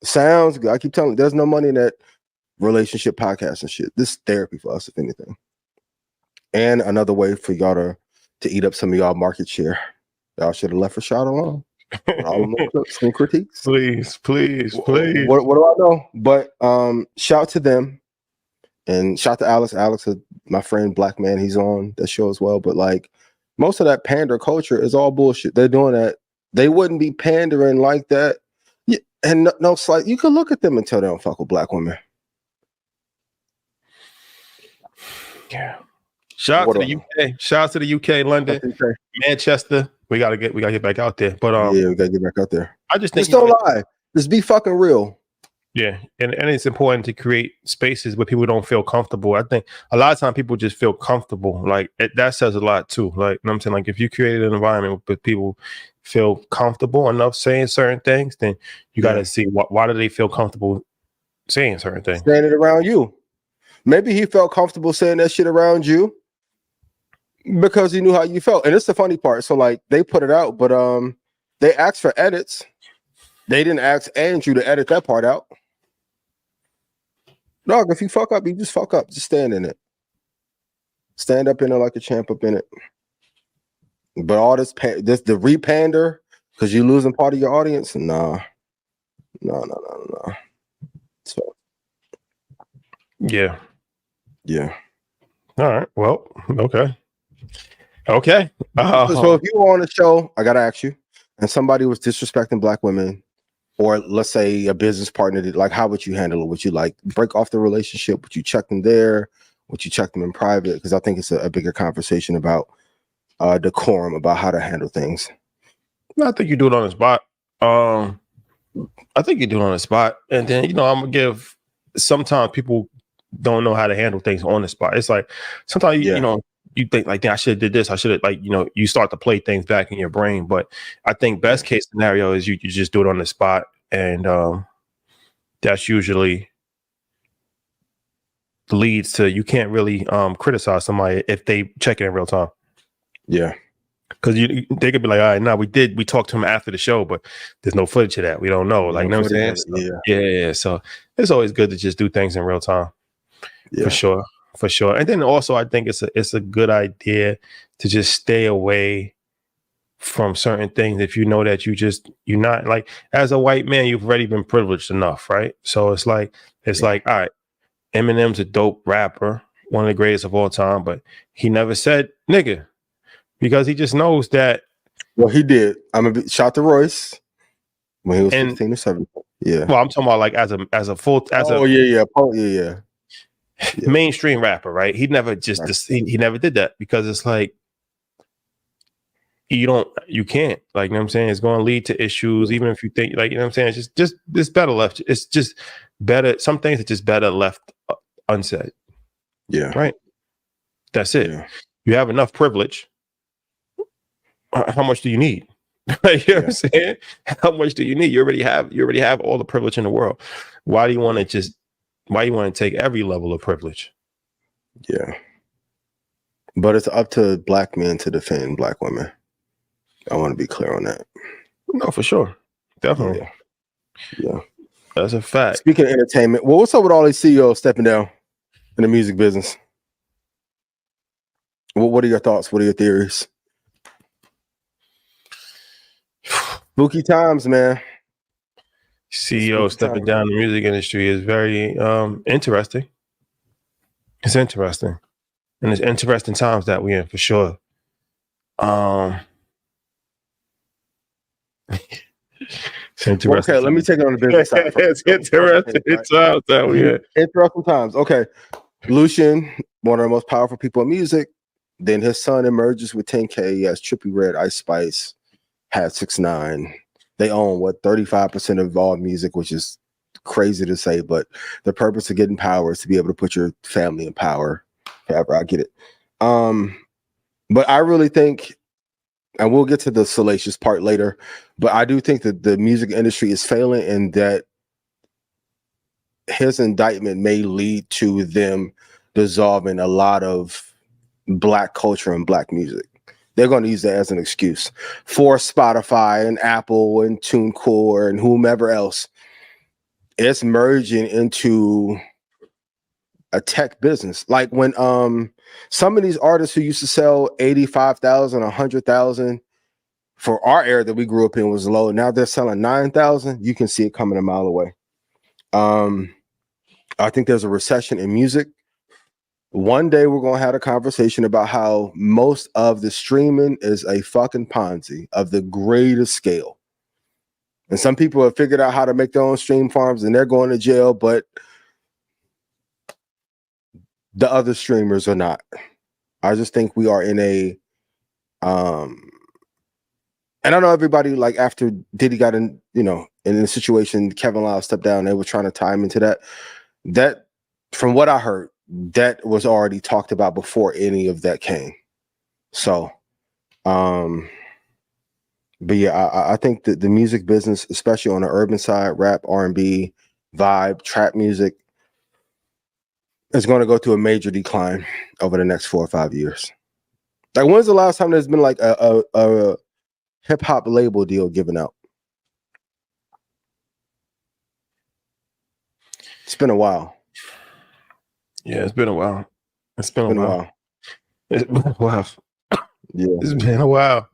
Sounds good. I keep telling you, there's no money in that relationship podcast and shit. This is therapy for us, if anything. And another way for y'all to eat up some of y'all market share. Y'all should have left Rashad alone. All the clips and critiques. Please. What do I know? But shout to them and shout to Alex. Alex, my friend, black man, he's on that show as well. But like most of that pander culture is all bullshit. They're doing that. They wouldn't be pandering like that. Yeah, and no slight. You can look at them and tell they don't fuck with black women. Yeah. Shout out to the UK. Shout out to the UK, London, Manchester. We gotta get back out there. But yeah, we gotta get back out there. I just think just don't lie. Just be fucking real. Yeah, and it's important to create spaces where people don't feel comfortable. I think a lot of times people just feel comfortable. Like that says a lot too. Like, you know what I'm saying? Like if you create an environment where people feel comfortable enough saying certain things, then you gotta see why do they feel comfortable saying certain things. Saying it around you. Maybe he felt comfortable saying that shit around you because he knew how you felt. And it's the funny part. So like they put it out, but they asked for edits. They didn't ask Andrew to edit that part out. Dog, if you fuck up, you just fuck up. Just stand in it. Stand up in it like a champ up in it. But all this the repander because you're losing part of your audience. No. So yeah. All right. Well, okay. So if you were on a show, I gotta ask you, and somebody was disrespecting black women, or let's say a business partner did, like, how would you handle it? Would you like break off the relationship? Would you check them there? Would you check them in private? Because I think it's a bigger conversation about decorum, about how to handle things. I think you do it on the spot. And then I'm gonna give. Sometimes people don't know how to handle things on the spot. It's like sometimes you think like, I should have did this. I should have you start to play things back in your brain. But I think best case scenario is you just do it on the spot, and that's usually leads to you can't really criticize somebody if they check it in real time. Yeah. Because they could be like, all right, now we talked to him after the show, but there's no footage of that. We don't know. Like, you know what I'm saying? So, yeah. So it's always good to just do things in real time. Yeah. For sure. And then also I think it's a good idea to just stay away from certain things if you know that you're not, like, as a white man, you've already been privileged enough, right? So it's like, all right, Eminem's a dope rapper, one of the greatest of all time, but he never said nigga. Because he just knows that. Well, he did. Shout to Royce when he was 15 or 17. Yeah. Well, I'm talking about like as a full. Mainstream rapper, right? He never he never did that because it's like you can't, like, you know what I'm saying? It's going to lead to issues, even if you think, like, you know what I'm saying? It's better left. It's just better. Some things are just better left unsaid. Yeah. Right. That's it. Yeah. You have enough privilege. How much do you need? You know what I'm saying? How much do you need? You already have all the privilege in the world. Why do you want to take every level of privilege? Yeah. But it's up to black men to defend black women. I want to be clear on that. No, for sure. Definitely. Yeah. That's a fact. Speaking of entertainment, well, what's up with all these CEOs stepping down in the music business? What are your thoughts? What are your theories? Spooky times, man. CEO stepping down the music industry is very interesting. It's interesting. And it's interesting times that we're in for sure. It's interesting. Okay, let me take it on the business side. It's interesting times that we're in. Interesting times. Okay. Lucian, one of the most powerful people in music. Then his son emerges with 10K. He has Trippie Redd, Ice Spice, had 6ix9ine. They own 35% of all music, which is crazy to say, but the purpose of getting power is to be able to put your family in power. However, I get it. But I really think, and we'll get to the salacious part later, but I do think that the music industry is failing, and that his indictment may lead to them dissolving a lot of Black culture and Black music. They're going to use that as an excuse for Spotify and Apple and TuneCore and whomever else. It's merging into a tech business. Like when some of these artists who used to sell 85,000, 100,000 for our era that we grew up in was low. Now they're selling 9,000. You can see it coming a mile away. I think there's a recession in music. One day we're going to have a conversation about how most of the streaming is a fucking Ponzi of the greatest scale. And some people have figured out how to make their own stream farms and they're going to jail, but the other streamers are not. I just think we are in a, and I know everybody, like after Diddy got in, in the situation, Kevin Lyle stepped down, they were trying to tie him into that. That, from what I heard, that was already talked about before any of that came. So, but yeah, I think that the music business, especially on the urban side, rap, R&B, vibe, trap music, is going to go through a major decline over the next 4 or 5 years. Like, when's the last time there's been like a hip hop label deal given out? It's been a while. Yeah, it's been a while. It's been a while. It's been a while. Yeah. It's been a while.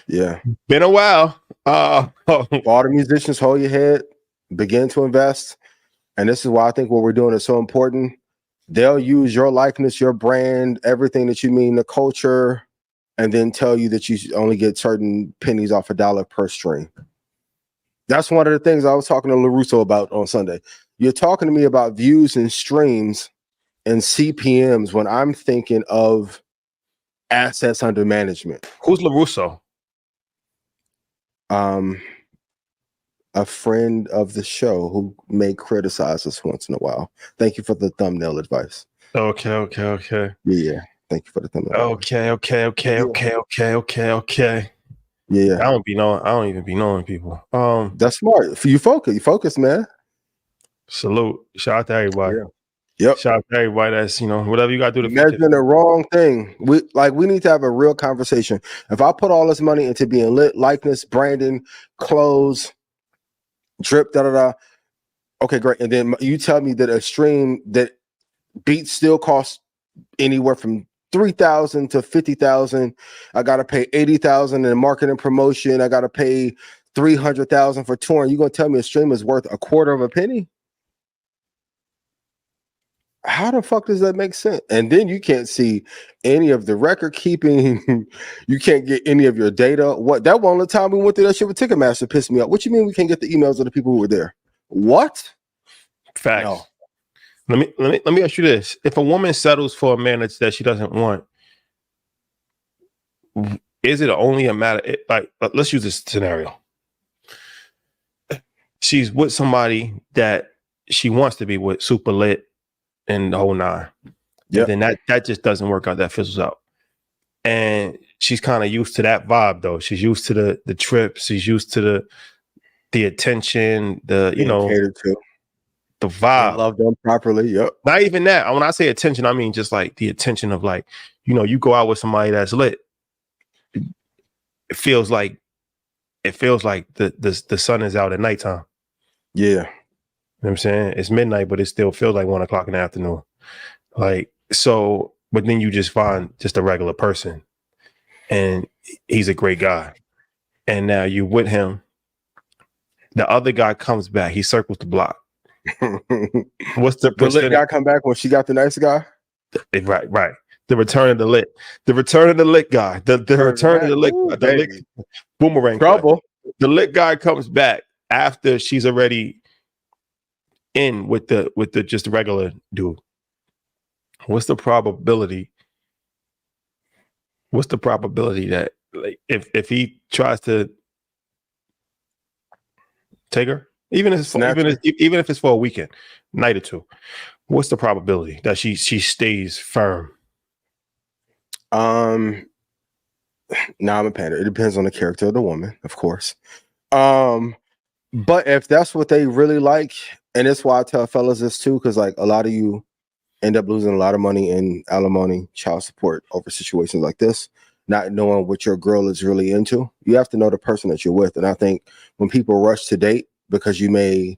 Yeah. Been a while. All the musicians, hold your head, begin to invest. And this is why I think what we're doing is so important. They'll use your likeness, your brand, everything that you mean, the culture, and then tell you that you only get certain pennies off $1 per stream. That's one of the things I was talking to LaRusso about on Sunday. You're talking to me about views and streams and CPMs when I'm thinking of assets under management. Who's LaRusso? A friend of the show who may criticize us once in a while. Thank you for the thumbnail advice. Okay. Yeah. Thank you for the thumbnail. Okay. Yeah. I don't even be knowing people. That's smart. You focus, man. Salute. Shout out to everybody. Yeah. Yep. Shout out to everybody that's, whatever you got to do to measuring the wrong thing. We need to have a real conversation. If I put all this money into being lit, likeness, branding, clothes, drip, okay, great. And then you tell me that a stream that beats still costs anywhere from 3,000 to 50,000. I got to pay 80,000 in marketing promotion. I got to pay 300,000 for touring. You gonna tell me a stream is worth $0.25 penny? How the fuck does that make sense? And then you can't see any of the record keeping. You can't get any of your data. What, that one time we went through that shit with Ticketmaster pissed me off. What you mean we can't get the emails of the people who were there? What? Facts. No. Let me ask you this: if a woman settles for a man that she doesn't want, is it only a matter? Like, let's use this scenario. She's with somebody that she wants to be with, super lit, and the whole nine. Yeah. Then that just doesn't work out. That fizzles out. And she's kind of used to that vibe, though. She's used to the trips. She's used to the attention. Catered to. The vibe. Love them properly. Yep. Not even that. When I say attention, I mean just like the attention of like, you go out with somebody that's lit. It feels like it feels like the sun is out at nighttime. Yeah. You know what I'm saying? It's midnight, but it still feels like 1 o'clock in the afternoon. Like, so, but then you just find just a regular person and he's a great guy. And now you with him. The other guy comes back. He circles the block. What's the lit guy come back when she got the nice guy? Right. The return of the lit. The return of the lit guy. The return of the lit. The lit boomerang. Trouble. The lit guy comes back after she's already in with the just regular dude. What's the probability? What's the probability that, like, if he tries to take her, even if it's for a weekend, night or two, what's the probability that she stays firm? Now I'm a pander. It depends on the character of the woman, of course. But if that's what they really like, and that's why I tell fellas this too, because like a lot of you end up losing a lot of money in alimony, child support over situations like this, not knowing what your girl is really into. You have to know the person that you're with. And I think when people rush to date because you may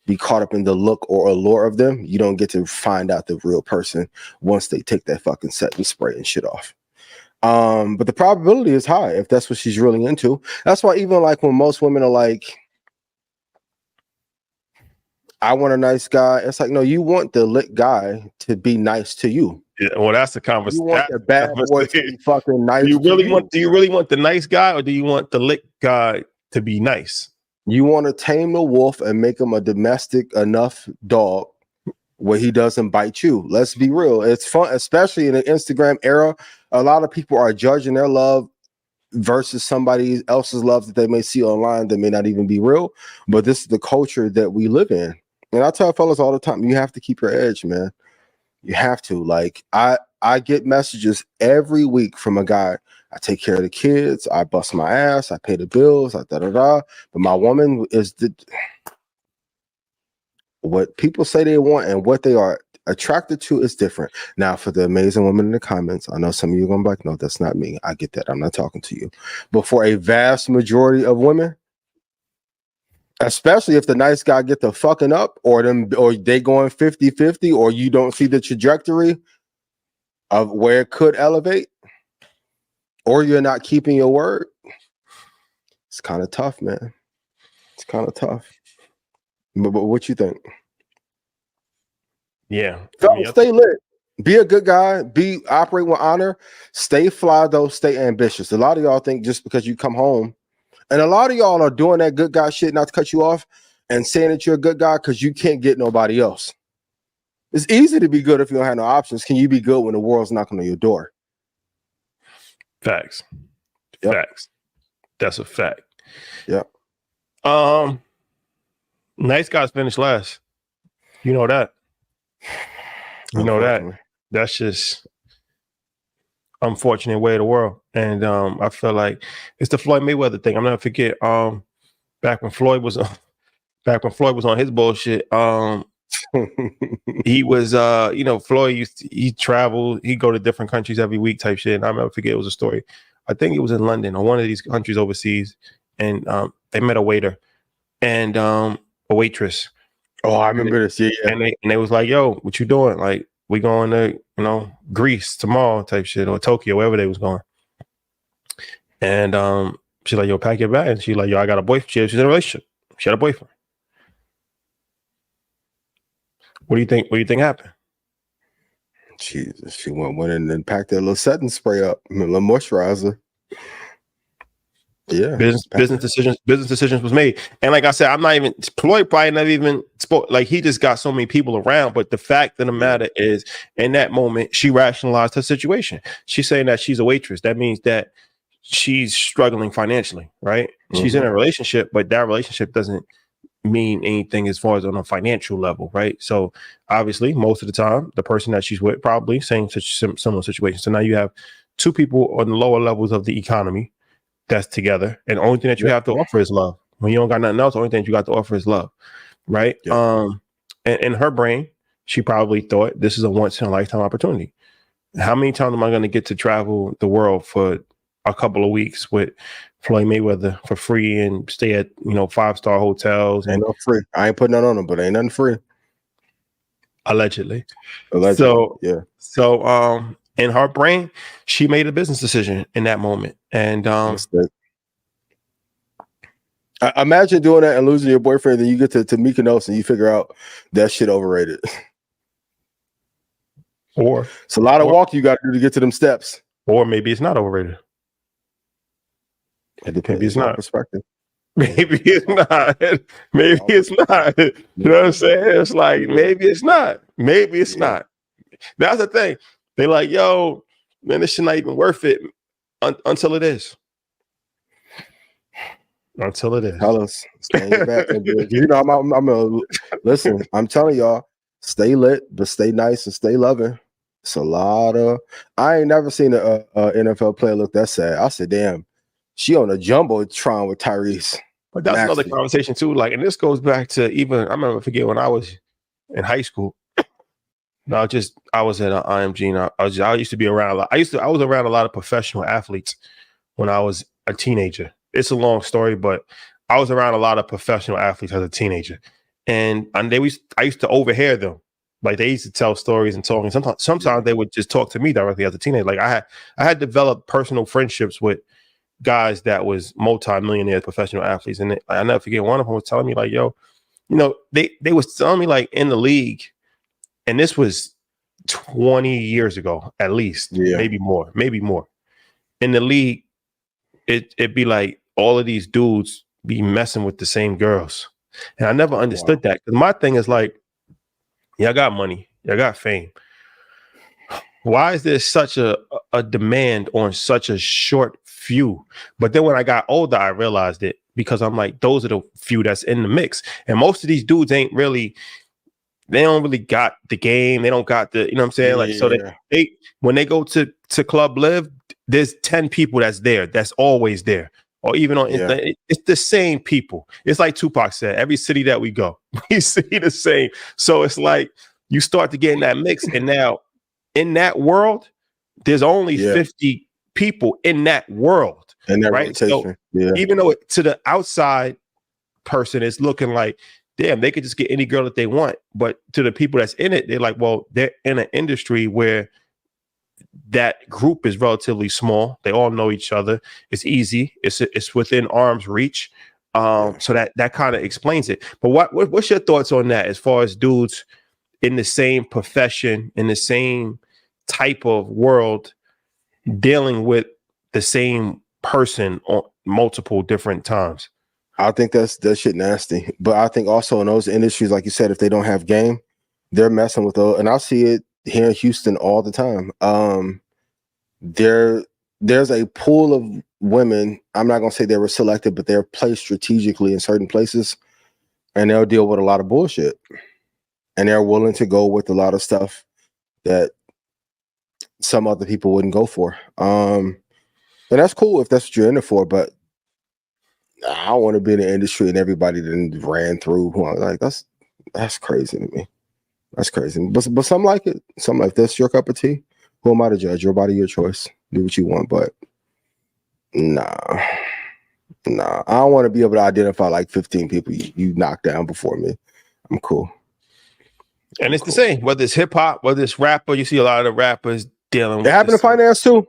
be caught up in the look or allure of them, you don't get to find out the real person once they take that fucking setting spray and shit off. But the probability is high if that's what she's really into. That's why even like when most women are like, I want a nice guy. It's like, no, you want the lit guy to be nice to you. Yeah, well, that's the conversation. You want the bad boy to be fucking nice. Do you really want the nice guy, or do you want the lit guy to be nice? You want to tame the wolf and make him a domestic enough dog where he doesn't bite you. Let's be real. It's fun, especially in the Instagram era. A lot of people are judging their love versus somebody else's love that they may see online that may not even be real. But this is the culture that we live in. And I tell fellas all the time, you have to keep your edge, man. You have to. Like, I get messages every week from a guy. I take care of the kids. I bust my ass. I pay the bills. But my woman is what people say they want and what they are attracted to is different. Now, for the amazing women in the comments, I know some of you are going to be like, no, that's not me. I get that. I'm not talking to you. But for a vast majority of women, especially if the nice guy get the fucking up or they going 50-50 or you don't see the trajectory of where it could elevate or you're not keeping your word, it's kind of tough, man. It's kind of tough. But what you think? Yeah. Stay lit. Be a good guy. Operate with honor. Stay fly, though. Stay ambitious. A lot of y'all think just because you come home, and a lot of y'all are doing that good guy shit, not to cut you off, and saying that you're a good guy because you can't get nobody else. It's easy to be good if you don't have no options. Can you be good when the world's knocking on your door? Facts. Yep. Facts. That's a fact. Yeah. Nice guys finish last. You know that. You know that. That's just unfortunate way of the world. And I feel like it's the Floyd Mayweather thing. I'm never forget. Back when Floyd was on his bullshit. He was Floyd he traveled, he'd go to different countries every week type shit. And I never forget, it was a story. I think it was in London or one of these countries overseas, and they met a waiter and a waitress. Oh, I remember this. Yeah. And they was like, yo, what you doing? Like, we going to, Greece tomorrow type shit, or Tokyo, wherever they was going. And she's like, yo, pack your bag. And she's like, yo, I got a boyfriend. She's in a relationship. She had a boyfriend. What do you think happened? Jesus, she went in and packed that little setting spray up, a little moisturizer. Yeah, business decisions was made. And like I said, I'm not even, Floyd probably never even spoke, like he just got so many people around. But the fact of the matter is, in that moment, she rationalized her situation. She's saying that she's a waitress. That means that she's struggling financially, right? Mm-hmm. She's in a relationship, but that relationship doesn't mean anything as far as on a financial level, right? So obviously, most of the time, the person that she's with probably same similar situation. So now you have two people on the lower levels of the economy that's together, and the only thing that you have to offer is love. When you don't got nothing else, the only thing you got to offer is love, right? Yeah. And in her brain, she probably thought this is a once in a lifetime opportunity. How many times am I going to get to travel the world for a couple of weeks with Floyd Mayweather for free and stay at 5-star hotels. Ain't no free. I ain't putting that on them, but ain't nothing free. Allegedly. So yeah. So in her brain, she made a business decision in that moment. And imagine doing that and losing your boyfriend, then you get to Mykonos and you figure out that shit overrated. Or it's a lot of walk you got to do to get to them steps. Or maybe it's not overrated. It depends. Maybe it's not. Perspective. Maybe it's not. Maybe it's not. You know what I'm saying? It's like, maybe it's not. Maybe it's not. That's the thing. They like, yo, man, this shit not even worth it until it is. Until it is. Tell us. Stay in your back. You know, I'm listen, I'm telling y'all, stay lit, but stay nice and stay loving. It's a lot of, I ain't never seen a NFL player look that sad. I said, damn, she on a jumbotron with Tyrese. But that's another conversation too. Like, and this goes back to even, I remember, forget when I was in high school. I was at IMG and I used to be around a lot. I was around a lot of professional athletes when I was a teenager. It's a long story, but I was around a lot of professional athletes as a teenager. And I used to overhear them. Like, they used to tell stories and talk. And sometimes they would just talk to me directly as a teenager. Like, I had developed personal friendships with guys that was multi-millionaire professional athletes. And I never forget, one of them was telling me, like, yo, they was telling me, like, in the league, and this was 20 years ago, at least, maybe more. In the league, it'd be like all of these dudes be messing with the same girls. And I never understood that. Because my thing is like, y'all got money, y'all got fame. Why is there such a demand on such a short few? But then when I got older, I realized it, because I'm like, those are the few that's in the mix. And most of these dudes they don't really got the game. They don't got the, you know what I'm saying? Like, so they when they go to Club Live, there's 10 people that's there, that's always there. Or even on it's the same people. It's like Tupac said, every city that we go, we see the same. So it's like you start to get in that mix. And now in that world, there's only 50 people in that world. In that right? So even though to the outside person, it's looking like, damn, they could just get any girl that they want. But to the people that's in it, they're like, well, they're in an industry where that group is relatively small. They all know each other. It's easy. It's within arm's reach. So that kind of explains it. But what's your thoughts on that, as far as dudes in the same profession, in the same type of world, dealing with the same person on multiple different times? I think that shit nasty. But I think also in those industries, like you said, if they don't have game, they're messing with those. And I see it here in Houston all the time. There's a pool of women. I'm not gonna say they were selected, but they're placed strategically in certain places, and they'll deal with a lot of bullshit. And they're willing to go with a lot of stuff that some other people wouldn't go for. And that's cool if that's what you're in it for, but I don't want to be in the industry and everybody then ran through. Like, that's crazy to me. That's crazy. But some like it. Some like this. Your cup of tea. Who am I to judge? Your body, your choice. Do what you want. But nah. I don't want to be able to identify like 15 people you knocked down before me. I'm cool. And it's the same. Whether it's hip hop, whether it's rapper, you see a lot of the rappers dealing with it. Happen in finance too.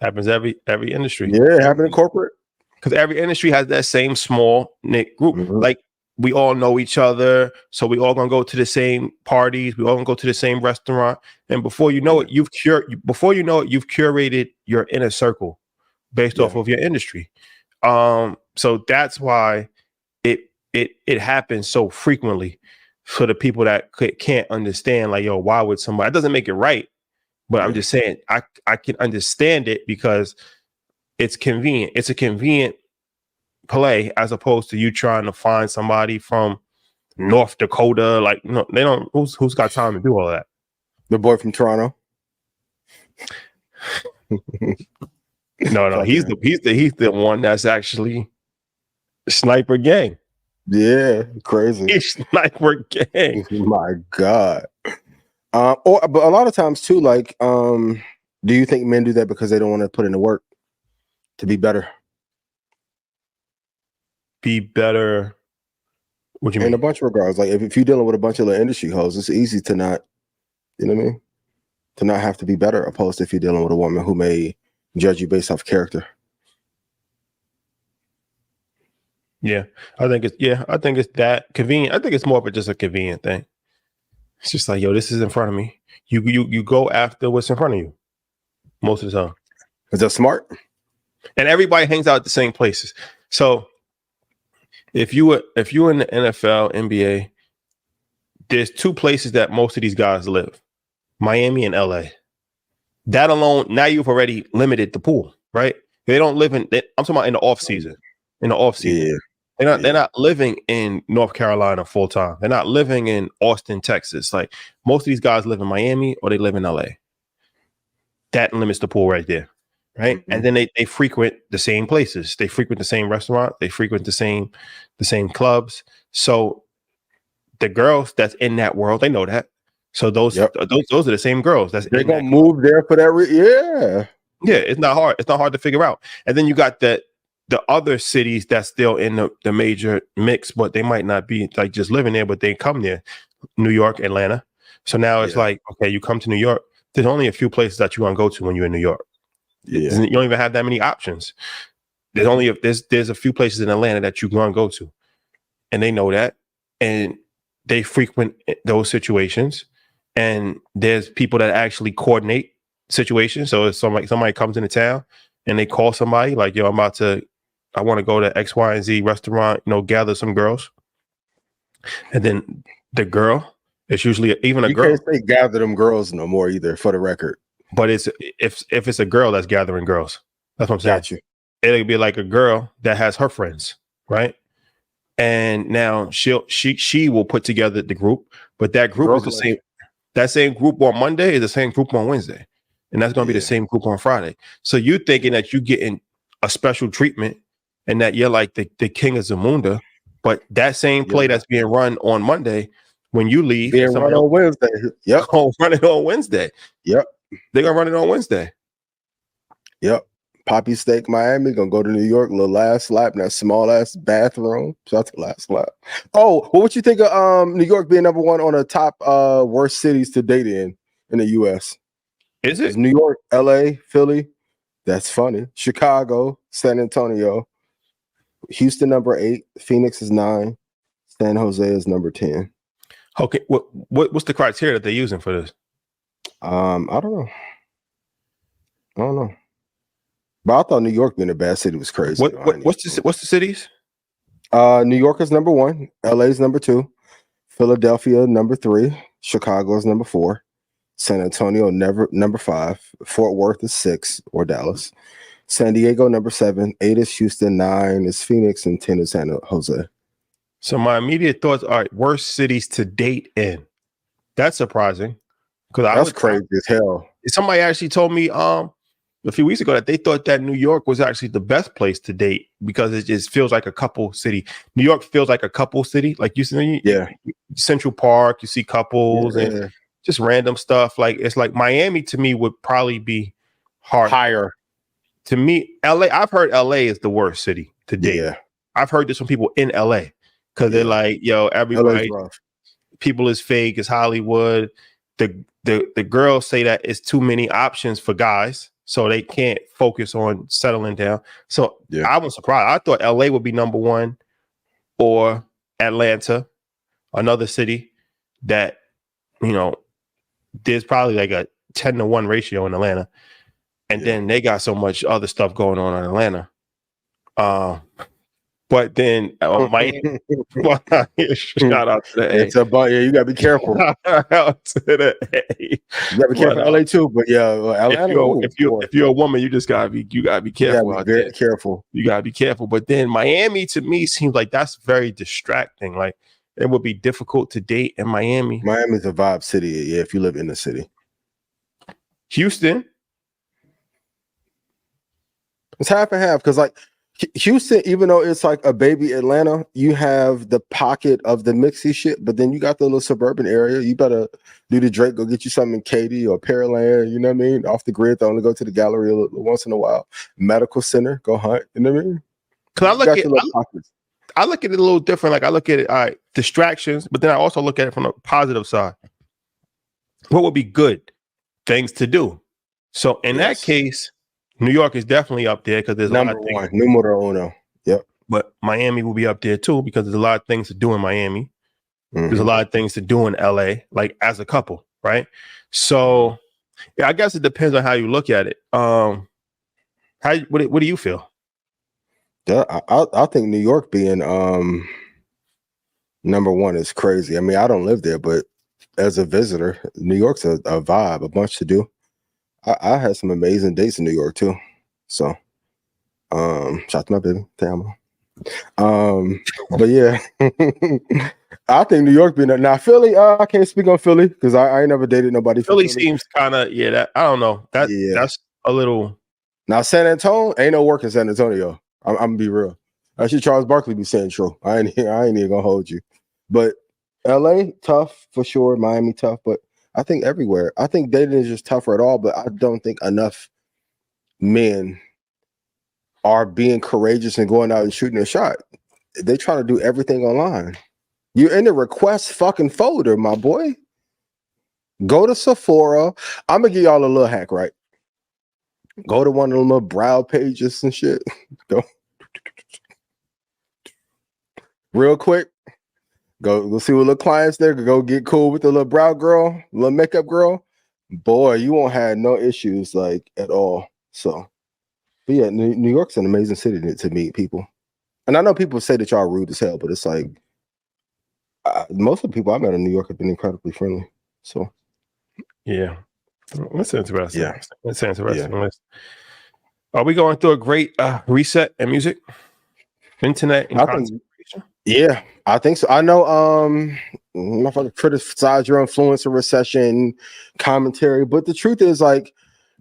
Happens every industry. Yeah, it happened in corporate. Because every industry has that same small knit group. Mm-hmm. Like, we all know each other, so we all gonna go to the same parties. We all gonna go to the same restaurant, and before you know it, you've curated your inner circle based off of your industry. So that's why it happens so frequently for the people that can't understand. Like, yo, why would somebody? It doesn't make it right, but I'm just saying I can understand it because it's convenient. It's a convenient play, as opposed to you trying to find somebody from North Dakota. Like, no, they don't. Who's got time to do all that? The boy from Toronto. No, he's the one that's actually sniper gang. Yeah, crazy. He's sniper gang. My God. But a lot of times too, like, do you think men do that because they don't want to put in the work? To be better. Be better. What do you mean? In a bunch of regards. Like if you're dealing with a bunch of little industry hoes, it's easy to not, you know what I mean? To not have to be better, opposed to if you're dealing with a woman who may judge you based off character. Yeah, I think it's that convenient. I think it's more of just a convenient thing. It's just like, yo, this is in front of me. You go after what's in front of you most of the time. Is that smart? And everybody hangs out at the same places. So if you're in the NFL, NBA, there's two places that most of these guys live: Miami and LA. That alone, now you've already limited the pool, right? They don't live I'm talking about in the off season. In the off season, they're not living in North Carolina full time. They're not living in Austin, Texas. Like most of these guys live in Miami or they live in LA. That limits the pool right there, right? Mm-hmm. And then they frequent the same places. They frequent the same restaurant. They frequent the same clubs. So the girls that's in that world, they know that. So those are the same girls. They're gonna move there for that. Yeah. It's not hard. It's not hard to figure out. And then you got the other cities that's still in the major mix, but they might not be like just living there, but they come there, New York, Atlanta. So now it's like, okay, you come to New York. There's only a few places that you want to go to when you're in New York. You don't even have that many options. There's a few places in Atlanta that you want to go to, and they know that, and they frequent those situations. And there's people that actually coordinate situations. So if somebody comes into town and they call somebody like, yo, I want to go to X, Y, and Z restaurant, gather some girls. And then the girl, it's usually even a girl. You can't say gather them girls no more either, for the record. But it's if it's a girl that's gathering girls. That's what I'm saying. Got you. It'll be like a girl that has her friends, right? And now she will put together the group, but that group is the same. That same group on Monday is the same group on Wednesday. And that's going to be the same group on Friday. So you're thinking that you're getting a special treatment and that you're like the king of Zamunda, but that same play that's being run on Monday, when you leave, being run on Wednesday. Yep. Gonna run it on Wednesday. Yep. They're gonna run it on Wednesday. Yep. Poppy Steak Miami gonna go to New York, little last lap in that small ass bathroom. Shout out to last lap. Oh, what you think of New York being number one on the top worst cities to date in the US? Is it? It's New York, LA, Philly. That's funny. Chicago, San Antonio, Houston number 8, Phoenix is 9, San Jose is number 10. Okay, what's the criteria that they're using for this? I don't know. But I thought New York being a bad city was crazy. What's the cities? New York is number 1, LA is number 2, Philadelphia number 3, Chicago is number 4, San Antonio number 5, Fort Worth is 6, or Dallas, San Diego number 7, 8 is Houston, 9 is Phoenix, and 10 is San Jose. So my immediate thoughts are worst cities to date in. That's surprising because that's crazy as hell. Somebody actually told me a few weeks ago that they thought that New York was actually the best place to date because it just feels like a couple city. New York feels like a couple city, like you see, Central Park. You see couples and just random stuff. Like it's like Miami to me would probably be higher. To me, LA. I've heard LA is the worst city to date. Yeah. I've heard this from people in LA because they're like, yo, everybody, people is fake. It's Hollywood. The girls say that it's too many options for guys. So they can't focus on settling down. So I was surprised. I thought LA would be number 1 or Atlanta, another city that, there's probably like a 10-to-1 ratio in Atlanta. And then they got so much other stuff going on in Atlanta. But then Miami, shout out to the A. It's you gotta be careful. Shout out to the A. You gotta be careful, LA too. But Atlanta, if you're a woman, you gotta be careful. Very careful. You gotta be careful. But then Miami to me seems like that's very distracting. Like it would be difficult to date in Miami. Miami's a vibe city, if you live in the city. Houston. It's half and half because Houston, even though it's like a baby Atlanta, you have the pocket of the mixy shit, but then you got the little suburban area. You better do the Drake, go get you something in Katy or Pearland, you know what I mean? Off the grid, only go to the gallery once in a while. Medical center, go hunt, you know what I mean? Because I look at it a little different. Like I look at it, all right, distractions, but then I also look at it from the positive side. What would be good things to do? So in that case, New York is definitely up there because there's number a lot of things. Numero uno. Yep. But Miami will be up there too because there's a lot of things to do in Miami. There's a lot of things to do in LA, like as a couple, right? So yeah, I guess it depends on how you look at it. What do you feel? Yeah, I think New York being number one is crazy. I mean, I don't live there, but as a visitor, New York's a vibe, a bunch to do. I had some amazing dates in New York too. So shout out to my baby, Tamara. But yeah, I think New York being now Philly. I can't speak on Philly because I ain't never dated nobody. Philly seems kind of that I don't know that's a little. Now San Antonio ain't no work in San Antonio. I'm gonna be real. Actually, Charles Barkley be saying true. I ain't even gonna hold you. But LA tough for sure. Miami tough, but I think everywhere. I think dating is just tougher at all. But I don't think enough men are being courageous and going out and shooting a shot. They try to do everything online. You're in the request fucking folder, my boy. Go to Sephora. I'm gonna give y'all a little hack, right? Go to one of the little brow pages and shit. Go real quick. Go see what little clients there. Go get cool with the little brow girl, little makeup girl. Boy, you won't have no issues like at all. So, but yeah, New York's an amazing city to meet people. And I know people say that y'all are rude as hell, but it's like most of the people I met in New York have been incredibly friendly. So, yeah, that's interesting. Yeah, that's interesting. Yeah. Are we going through a great reset in music, internet, and content? Yeah, I think so. I know motherfucker criticize your influencer recession commentary, but the truth is like,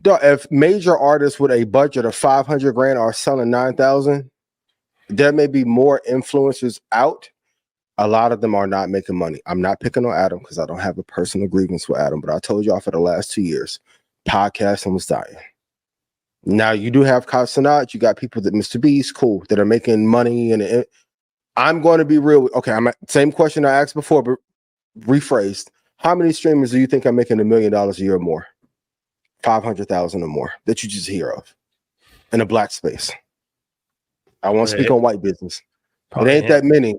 if major artists with a budget of 500 grand are selling 9,000, there may be more influencers out. A lot of them are not making money. I'm not picking on Adam because I don't have a personal grievance with Adam, but I told y'all for the last 2 years, podcasting was dying. Now you do have Casanat, you got people that Mr. Beast, cool, that are making money, and I'm going to be real. Okay, I'm same question I asked before, but rephrased. How many streamers do you think are making $1 million a year or more? 500,000 or more that you just hear of in a black space. I won't speak on white business. It ain't that many.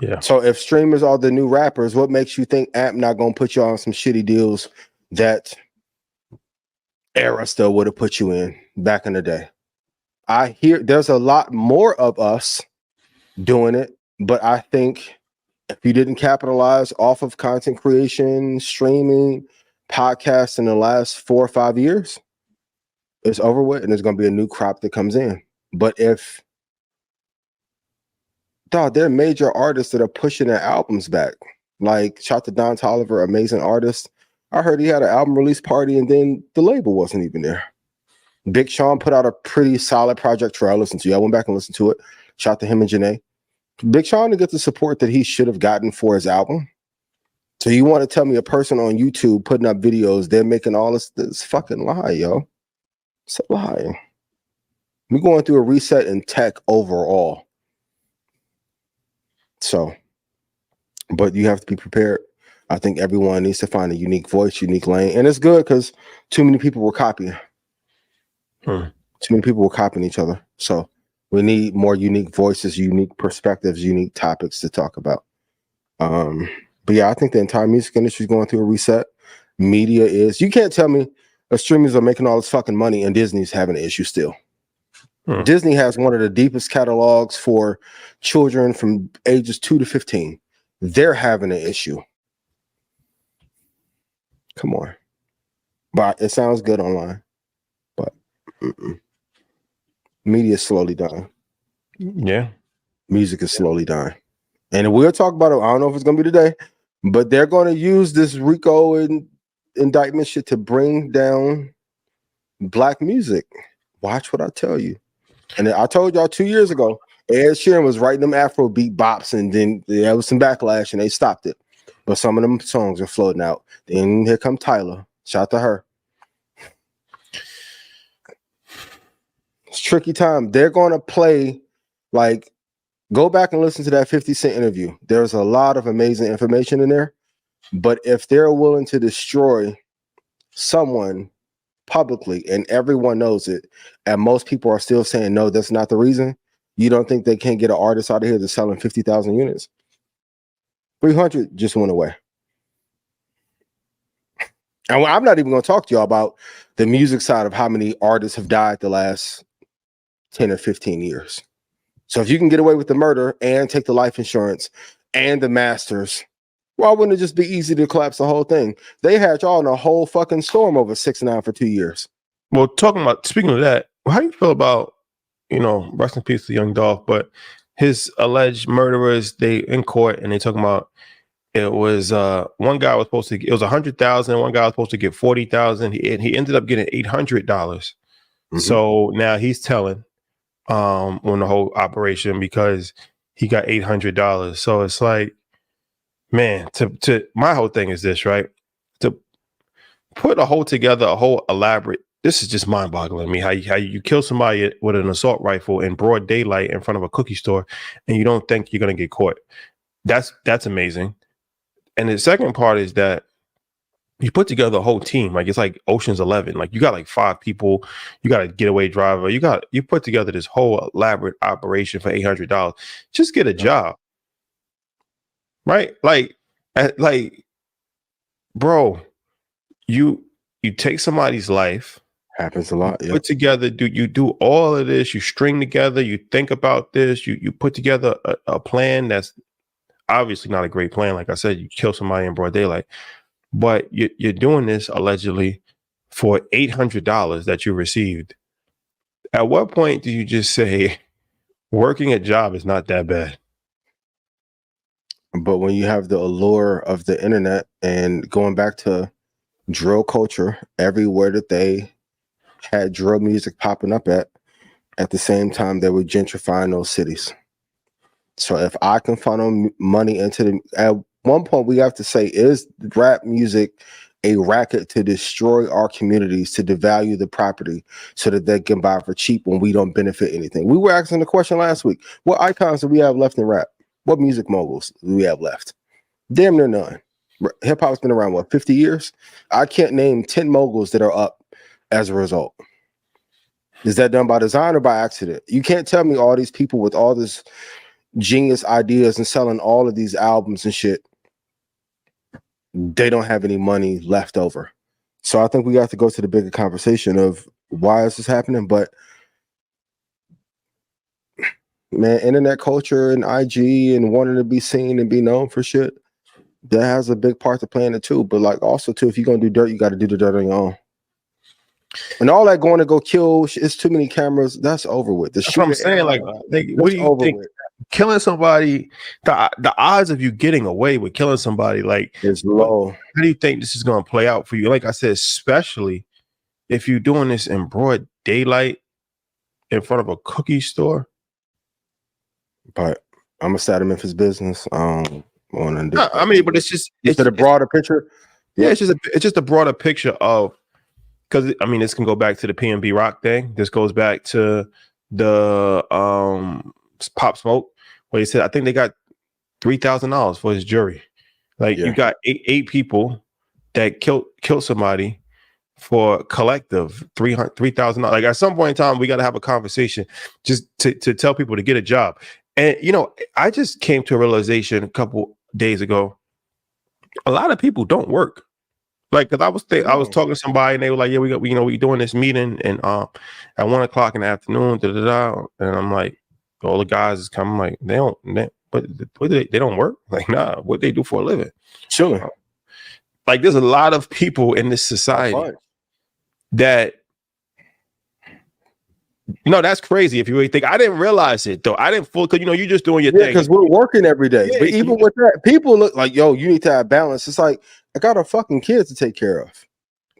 Yeah. So if streamers are the new rappers, what makes you think Amp not gonna put you on some shitty deals that Era still would have put you in back in the day? I hear there's a lot more of us doing it, but I think if you didn't capitalize off of content creation, streaming, podcasts in the last 4 or 5 years, it's over with, and there's going to be a new crop that comes in. But if, dog, there are major artists that are pushing their albums back. Like, shout to Don Toliver, amazing artist. I heard he had an album release party, and then the label wasn't even there. Big Sean put out a pretty solid project for I listened to. I went back and listened to it. Shout to him and Janae. Big Sean didn't get the support that he should have gotten for his album. So you want to tell me a person on YouTube putting up videos, they're making all this fucking lie, yo. It's a lie. We're going through a reset in tech overall. So, but you have to be prepared. I think everyone needs to find a unique voice, unique lane. And it's good because too many people were copying. Too many people were copying each other. So we need more unique voices, unique perspectives, unique topics to talk about. But yeah, I think the entire music industry is going through a reset. Media is. You can't tell me the streamers are making all this fucking money and Disney's having an issue still. Disney has one of the deepest catalogs for children from ages 2 to 15. They're having an issue. Come on. But it sounds good online. But media is slowly dying. Yeah. Music is slowly dying. And we'll talk about it. I don't know if it's going to be today, but they're going to use this RICO and indictment shit to bring down black music. Watch what I tell you. And I told y'all 2 years ago, Ed Sheeran was writing them Afrobeat bops, and then there was some backlash, and they stopped it. But some of them songs are floating out. Then here come Tyler. Shout out to her. It's tricky time. They're going to play, like, go back and listen to that 50 Cent interview. There's a lot of amazing information in there. But if they're willing to destroy someone publicly and everyone knows it, and most people are still saying, no, that's not the reason, you don't think they can't get an artist out of here that's selling 50,000 units? 300 just went away. And I'm not even going to talk to y'all about the music side of how many artists have died the last 10 or 15 years. So if you can get away with the murder and take the life insurance and the masters, why wouldn't it just be easy to collapse the whole thing? They had y'all in a whole fucking storm over 6ix9ine for 2 years. Well, speaking of that, how do you feel about, rest in peace to young Dolph, but his alleged murderers, they in court and they talking about it was one guy was supposed to, it was 100,000, one guy was supposed to get 40,000. He ended up getting $800. Mm-hmm. So now he's telling on the whole operation because he got $800. So it's like, man, to my whole thing is this, right? To put a whole elaborate, this is just mind-boggling to me. How you kill somebody with an assault rifle in broad daylight in front of a cookie store, and you don't think you're gonna get caught. That's amazing. And the second part is that you put together a whole team, like it's like Ocean's 11. Like you got like 5 people, you got a getaway driver, you put together this whole elaborate operation for $800. Just get a job, right? Like, bro, you take somebody's life. Happens a lot. Yeah. Put together, you do all of this, you string together, you think about this, you put together a plan that's obviously not a great plan. Like I said, you kill somebody in broad daylight, but you're doing this allegedly for $800 that you received. At what point do you just say working a job is not that bad? But when you have the allure of the internet and going back to drill culture, everywhere that they had drill music popping up at the same time they were gentrifying those cities. So if I can funnel money into at one point we have to say, is rap music a racket to destroy our communities, to devalue the property so that they can buy for cheap when we don't benefit anything? We were asking the question last week, what icons do we have left in rap? What music moguls do we have left? Damn near none. Hip hop's been around, 50 years? I can't name 10 moguls that are up as a result. Is that done by design or by accident? You can't tell me all these people with all this genius ideas and selling all of these albums and shit, they don't have any money left over. So I think we have to go to the bigger conversation of why is this happening? But man, internet culture and IG and wanting to be seen and be known for shit, that has a big part to play in it too. But like also too, if you're gonna do dirt, you got to do the dirt on your own. And all that going to go kill, it's too many cameras. That's over with. That's what I'm saying. Like, what do you think? With. Killing somebody, the odds of you getting away with killing somebody, like, is low. How do you think this is going to play out for you? Like I said, especially if you're doing this in broad daylight in front of a cookie store. But I'm a sad Memphis business. But it's just the broader picture. Yeah, it's just a broader picture of. Because this can go back to the PNB Rock thing. This goes back to the Pop Smoke, where he said, I think they got $3,000 for his jury. Like you got eight people that killed somebody for collective $3,000. Like at some point in time, we got to have a conversation just to tell people to get a job. And I just came to a realization a couple days ago. A lot of people don't work. Like, cause I was talking to somebody and they were like, yeah, we doing this meeting and at 1:00 in the afternoon, and I'm like, all the guys is coming, like, they don't work. Like, nah, what they do for a living? Sure. Like, there's a lot of people in this society that, that's crazy if you really think. I didn't realize it though. I didn't because you're just doing your thing. Because we're working every day. Yeah, but even with that, people look like, yo, you need to have balance. It's like, I got a fucking kid to take care of.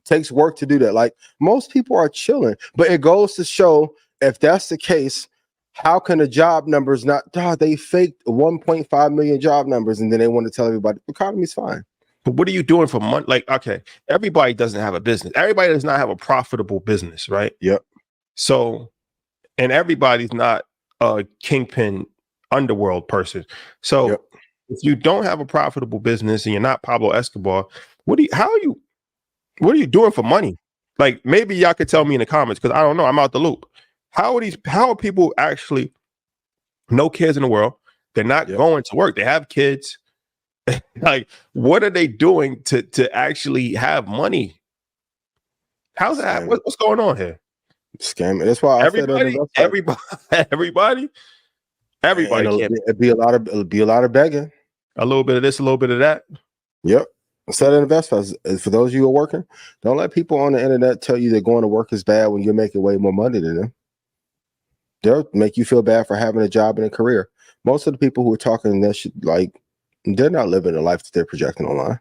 takes work to do that. Like most people are chilling, but it goes to show if that's the case, how can the job numbers not? They faked 1.5 million job numbers, and then they want to tell everybody the economy's fine. But what are you doing for money? Like, okay, everybody doesn't have a business. Everybody does not have a profitable business, right? Yep. So, and everybody's not a kingpin underworld person. So, Yep. if you don't have a profitable business and you're not Pablo Escobar, what are you doing for money? Like, maybe y'all could tell me in the comments because I don't know. I'm out the loop. How are people actually no kids in the world? They're not going to work. They have kids. Like, what are they doing to actually have money? How's that? What's going on here? Scamming. That's why everybody can't. It'd be a lot of begging. A little bit of this, a little bit of that. Yep. Instead of investors, for those of you who are working, don't let people on the internet tell you that going to work is bad when you're making way more money than them. They'll make you feel bad for having a job and a career. Most of the people who are talking that shit, like, they're not living the life that they're projecting online.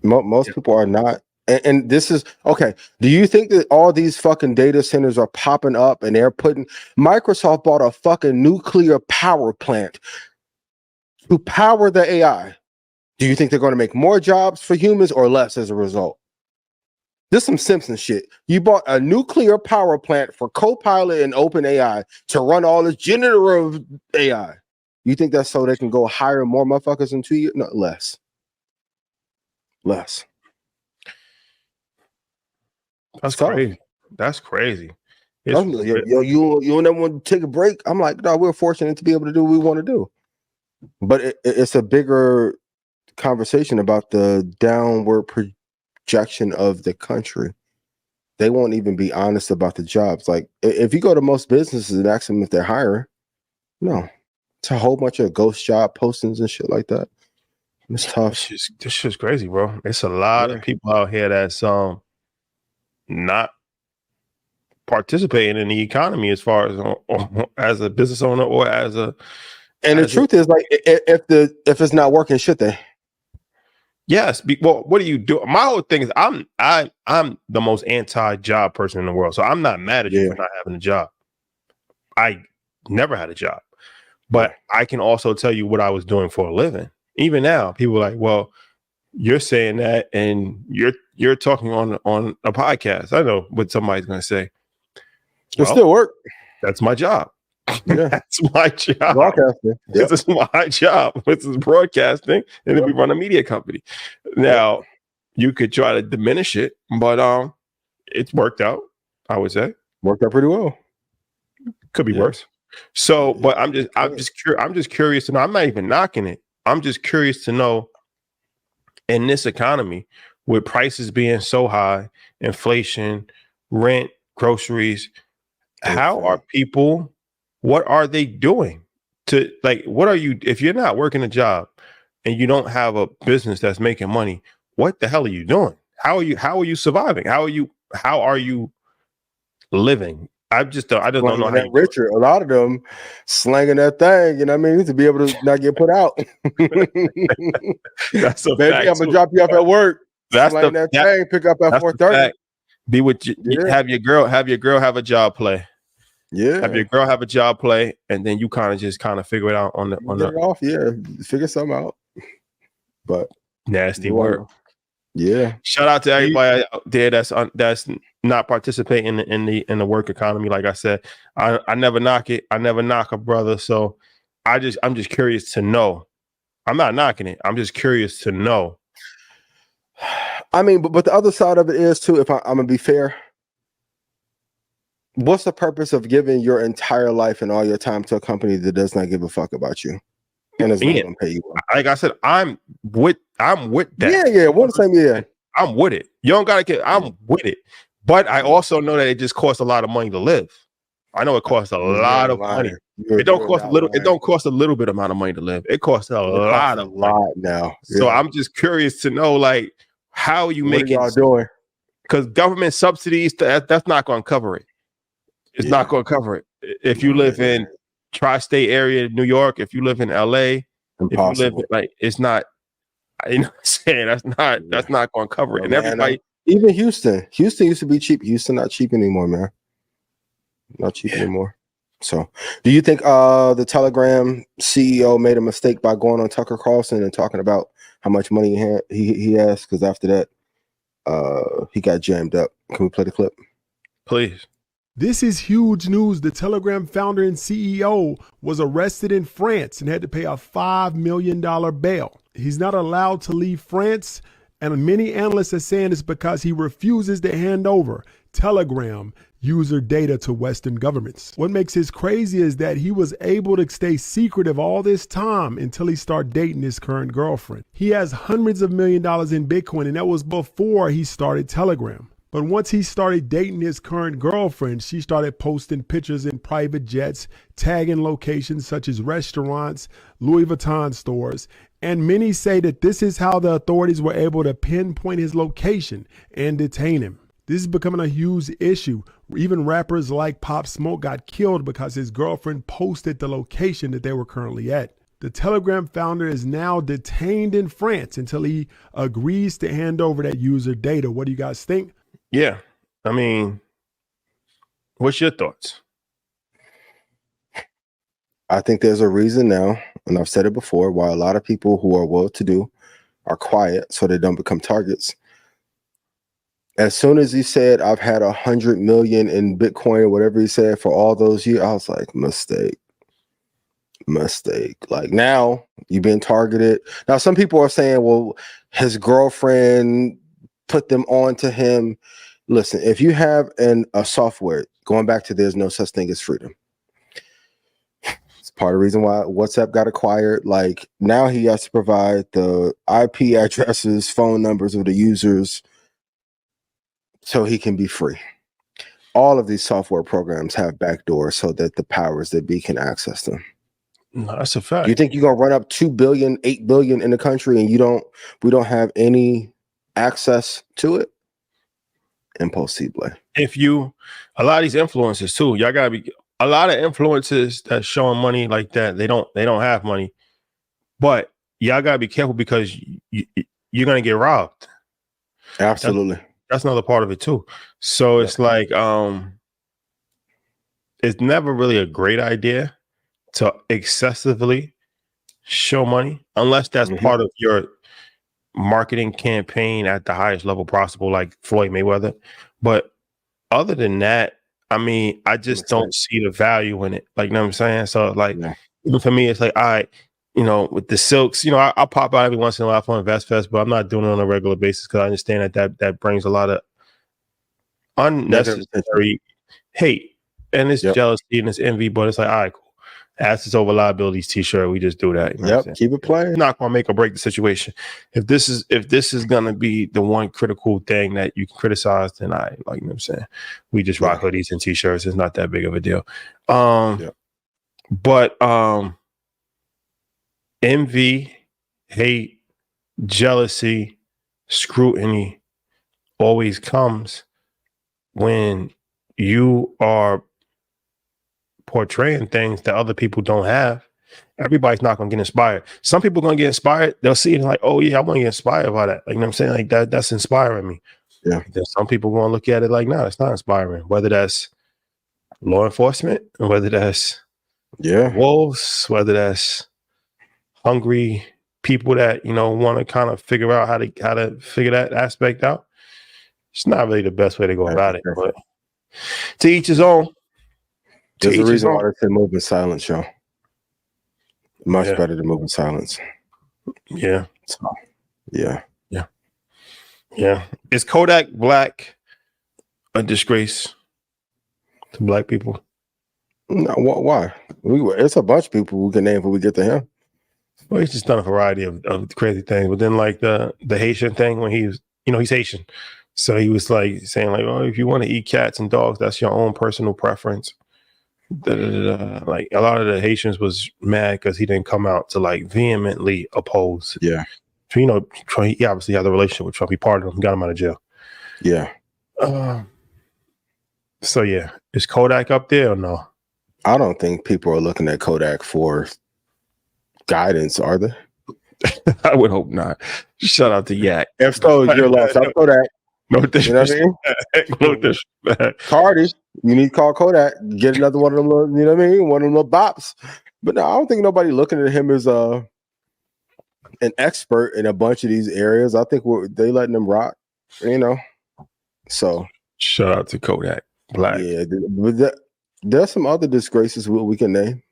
Most people are not. And this is okay. Do you think that all these fucking data centers are popping up and they're putting Microsoft bought a fucking nuclear power plant to power the AI? Do you think they're going to make more jobs for humans or less as a result? This is some Simpson shit. You bought a nuclear power plant for Copilot and OpenAI to run all this generative AI. You think that's so they can go hire more motherfuckers in 2 years? No, less. That's crazy. That's crazy. You never want to take a break. I'm like, no, we're fortunate to be able to do what we want to do. But it's a bigger conversation about the downward projection of the country. They won't even be honest about the jobs. Like, if you go to most businesses and ask them if they're hiring, no. It's a whole bunch of ghost job postings and shit like that. It's tough. This shit's crazy, bro. It's a lot of people out here that's not participating in the economy as far as a business owner or as a. And the truth is, like, if it's not working, should they? Yes. Well, what do you do? My whole thing is I'm the most anti-job person in the world, so I'm not mad at you for not having a job. I never had a job, but I can also tell you what I was doing for a living. Even now, people are like, well, you're saying that and you're talking on a podcast. I know what somebody's going to say. It still work. That's my job. Yeah. That's my job. Broadcasting. This is my job. This is broadcasting, and then we run a media company. Now, you could try to diminish it, but it's worked out. I would say worked out pretty well. Could be worse. So, but I'm just curious to know. I'm not even knocking it. I'm just curious to know, in this economy, with prices being so high, inflation, rent, groceries, how are people? What are they doing to, like, what are you, if you're not working a job and you don't have a business that's making money, what the hell are you doing? How are you surviving? How are you living? I just don't know how Richard, a lot of them slanging that thing, you know what I mean, to be able to not get put out. That's a baby, fact. I'm gonna drop you off at work. That's that thing, pick up at 4:30. Be with have your girl have a job play. Yeah. Have your girl have a job play, and then you kind of figure it out on the figure something out. But nasty work. Yeah. Shout out to everybody out there that's not participating in the work economy. Like I said, I never knock it. I never knock a brother. So I'm just curious to know. I'm not knocking it. I'm just curious to know. I mean, but the other side of it is too, if I'm gonna be fair, what's the purpose of giving your entire life and all your time to a company that does not give a fuck about you and is not going to pay you? Like I said, I'm with that. Yeah. One same. Yeah, I'm with it. You don't gotta get. I'm with it, but I also know that it just costs a lot of money to live. I know it costs a lot of money. It don't cost a little. It don't cost a little bit amount of money to live. It costs a lot now. So I'm just curious to know, like, how you make it. Y'all doing? Because government subsidies, that's not going to cover it. It's not going to cover it. If you live in tri-state area, New York, if you live in LA, impossible. if you live it's not. You know what I'm saying? That's not going to cover it. And man, everybody, even Houston used to be cheap. Houston not cheap anymore, man. Not cheap anymore. So, do you think the Telegram CEO made a mistake by going on Tucker Carlson and talking about how much money he has? Because after that, he got jammed up. Can we play the clip? please. This is huge news. The Telegram founder and CEO was arrested in France and had to pay a $5 million bail. He's not allowed to leave France, and many analysts are saying it's because he refuses to hand over Telegram user data to Western governments. What makes this crazy is that he was able to stay secretive all this time until he started dating his current girlfriend. He has hundreds of $millions in Bitcoin, and that was before he started Telegram. But once he started dating his current girlfriend, she started posting pictures in private jets, tagging locations such as restaurants, Louis Vuitton stores, and many say that this is how the authorities were able to pinpoint his location and detain him. This is becoming a huge issue. Even rappers like Pop Smoke got killed because his girlfriend posted the location that they were currently at. The Telegram founder is now detained in France until he agrees to hand over that user data. What do you guys think? Yeah. I mean, what's your thoughts? I think there's a reason now, and I've said it before, why a lot of people who are well-to-do are quiet so they don't become targets. As soon as he said, I've had 100 million in Bitcoin or whatever he said for all those years, I was like, mistake. Like, now you've been targeted. Now, some people are saying, well, his girlfriend put them on to him. Listen, if you have a software, going back to there's no such thing as freedom. It's part of the reason why WhatsApp got acquired. Like, now he has to provide the IP addresses, phone numbers of the users so he can be free. All of these software programs have backdoors so that the powers that be can access them. No, that's a fact. You think you're gonna run up 2 billion, 8 billion in the country and we don't have any access to it? Impossible. A lot of these influencers too, y'all gotta be a lot of influencers that's showing money like that. They don't have money, but y'all gotta be careful because you're gonna get robbed. Absolutely. That's another part of it too. So it's like, it's never really a great idea to excessively show money unless that's part of your marketing campaign at the highest level possible, like Floyd Mayweather. But other than that, I mean, I just don't see the value in it. Like, you know what I'm saying? So like, even for me, it's like, all right, you know, with the silks, you know, I'll pop out every once in a while for Invest Fest, but I'm not doing it on a regular basis because I understand that brings a lot of unnecessary hate and it's jealousy and it's envy. But it's like, all right, cool. Assets over liabilities t-shirt, we just do that. You know keep it playing. It's not gonna make or break the situation. If this is gonna be the one critical thing that you can criticize, then you know what I'm saying, we just rock hoodies and t-shirts. It's not that big of a deal. But envy, hate, jealousy, scrutiny always comes when you are portraying things that other people don't have. Everybody's not going to get inspired. Some people are going to get inspired. They'll see it and like, oh yeah, I want to get inspired by that. Like, you know what I'm saying? Like that's inspiring me. Yeah. Then some people are going to look at it like, no, it's not inspiring. Whether that's law enforcement, or whether that's wolves, whether that's hungry people that, you know, want to kind of figure out how to figure that aspect out. It's not really the best way to go about it, but to each his own. There's a reason why they move in silence, y'all. Much better to move in silence. Yeah. So, yeah. Is Kodak Black a disgrace to Black people? No, why? It's a bunch of people we can name before we get to him. Well, he's just done a variety of crazy things. But then like the Haitian thing when he was, you know, he's Haitian. So he was like saying like, oh, if you want to eat cats and dogs, that's your own personal preference. Like a lot of the Haitians was mad because he didn't come out to like vehemently oppose. Yeah. So, you know, he obviously had a relationship with Trump. He pardoned him, got him out of jail. Yeah. So yeah, is Kodak up there or no? I don't think people are looking at Kodak for guidance, are they? I would hope not. Shout out to Yak. If so, you're lost. I'll Kodak. No You know what I mean? disrespect. No disrespect. Cardi, you need to call Kodak. Get another one of them little, you know what I mean? One of them little bops. But no, I don't think nobody looking at him as an expert in a bunch of these areas. I think they letting them rock, you know. So Shout out to Kodak Black. yeah, but there's some other disgraces we can name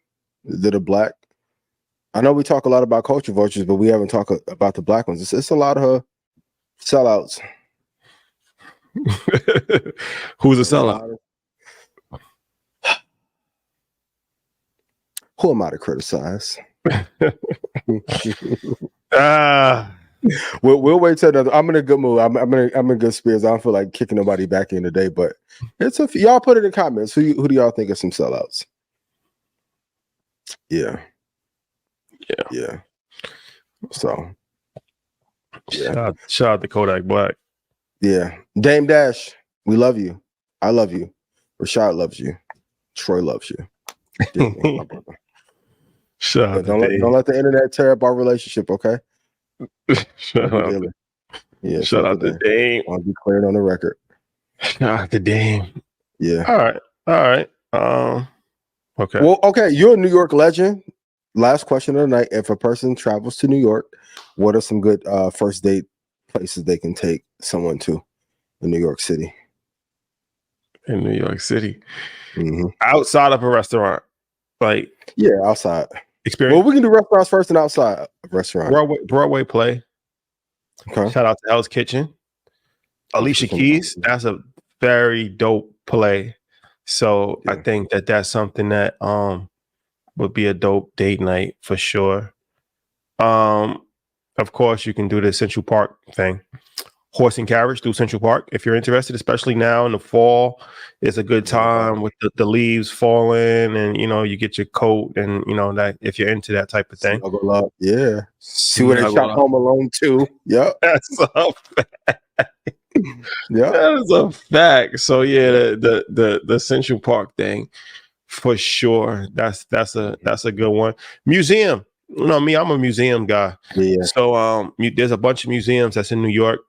that are black. I know we talk a lot about culture vultures, but we haven't talked about the black ones. It's a lot of sellouts. Who's a sellout? Who am I to criticize? We'll wait till another. I'm in a good mood. I'm in good spirits. I don't feel like kicking nobody back in today, but it's y'all put it in the comments. Who do y'all think are some sellouts? Yeah. So yeah. Shout out to Kodak Black. Yeah. Dame Dash, we love you. I love you. Rashad loves you. Troy loves you. My brother. Shout out don't let the internet tear up our relationship, okay? Shout out to Dame. I'll be cleared on the record. Shout out to Dame. Yeah. All right. Okay. Well, okay. You're a New York legend. Last question of the night. If a person travels to New York, what are some good first date places they can take someone to in New York City? In New York City. Mm-hmm. Outside of a restaurant. Like, yeah, outside. Experience. Well, we can do restaurants first and outside of restaurant. Broadway play. Okay. Shout out to Hell's Kitchen. Alicia Keys. That's a very dope play. So yeah. I think that's something that would be a dope date night for sure. Of course, you can do the Central Park thing. Horse and carriage through Central Park. If you're interested, especially now in the fall, it's a good time with the leaves falling and, you know, you get your coat and, you know, that if you're into that type of thing. Yeah. See where they shot Home Alone too. Yep. That's a fact. Yeah. That is a fact. So yeah, the Central Park thing for sure. That's a good one. Museum. You know me, I'm a museum guy. Yeah. So there's a bunch of museums that's in New York.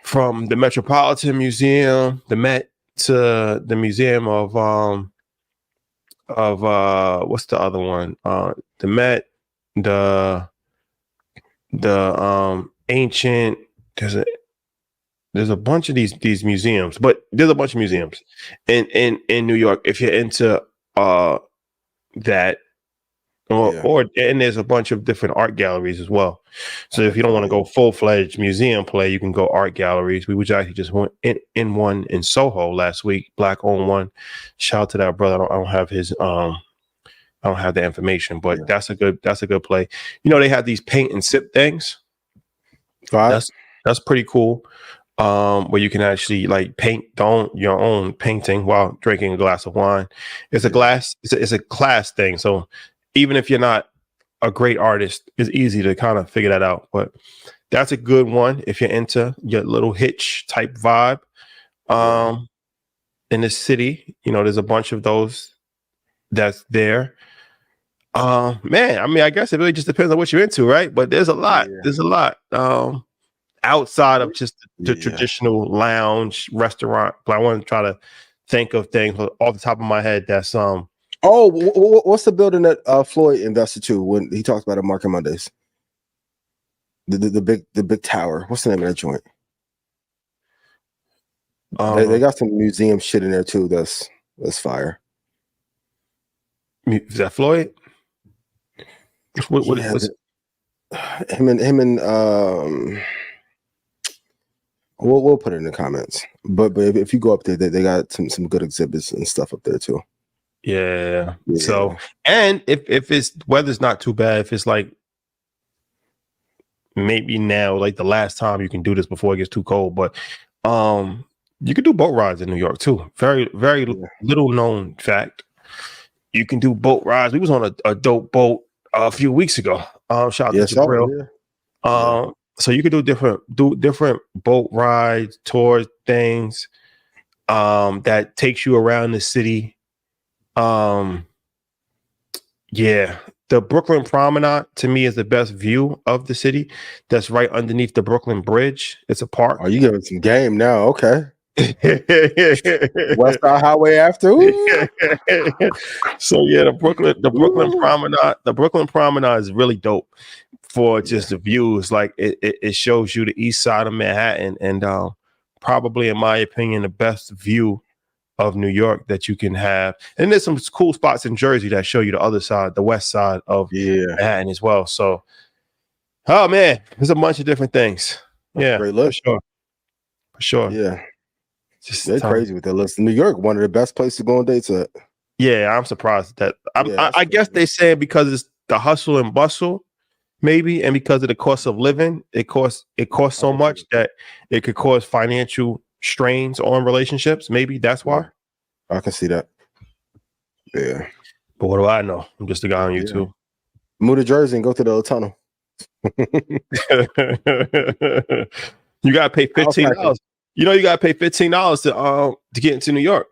From the Metropolitan Museum, the Met, to the Museum of what's the other one? The Met, the ancient. There's a bunch of these museums, but there's a bunch of museums in New York. If you're into that. And there's a bunch of different art galleries as well. So if you don't want to go full-fledged museum play, you can go art galleries. We was actually just went in one in Soho last week, Black-owned one. Shout out to that brother. I don't have his I don't have the information, but that's a good play. You know, they have these paint and sip things. Right. That's pretty cool. Where you can actually like paint your own painting while drinking a glass of wine. It's a class thing. So even if you're not a great artist, it's easy to kind of figure that out. But that's a good one if you're into your little hitch type vibe. In the city, you know, there's a bunch of those that's there. Man, I mean, I guess it really just depends on what you're into, right? But there's a lot. Yeah. There's a lot. Outside of just the traditional lounge restaurant. But I want to try to think of things off the top of my head that's what's the building that Floyd invested to when he talked about it Market Mondays? The big tower. What's the name of that joint? They got some museum shit in there too. That's fire. Is that Floyd? What is him and we'll put it in the comments. But if you go up there, they got some good exhibits and stuff up there too. Yeah. So, and if it's weather's not too bad, if it's like maybe now, like the last time you can do this before it gets too cold, but you can do boat rides in New York too. Very, very little known fact. You can do boat rides. We was on a dope boat a few weeks ago. Shout out to Jabril. So you can do different boat rides, tours, things that takes you around the city. the Brooklyn Promenade to me is the best view of the city. That's right underneath the Brooklyn Bridge. It's a park. Oh, you giving some game now? Okay. West Side Highway after. So yeah, the Brooklyn Promenade is really dope for just the views. Like it shows you the east side of Manhattan, and probably, in my opinion, the best view of New York that you can have. And there's some cool spots in Jersey that show you the other side, the west side of Manhattan as well. So, oh man, there's a bunch of different things. Yeah, great look. For sure. Yeah. They're crazy with that list. New York, one of the best places to go on dates at. Yeah, I'm surprised that I guess they say because it's the hustle and bustle, maybe, and because of the cost of living, it costs so much that it could cause financial strains on relationships. Maybe that's why. I can see that. Yeah. But what do I know? I'm just a guy on YouTube. Move to Jersey and go to the tunnel. You gotta pay $15. You know, you gotta pay $15 to get into New York.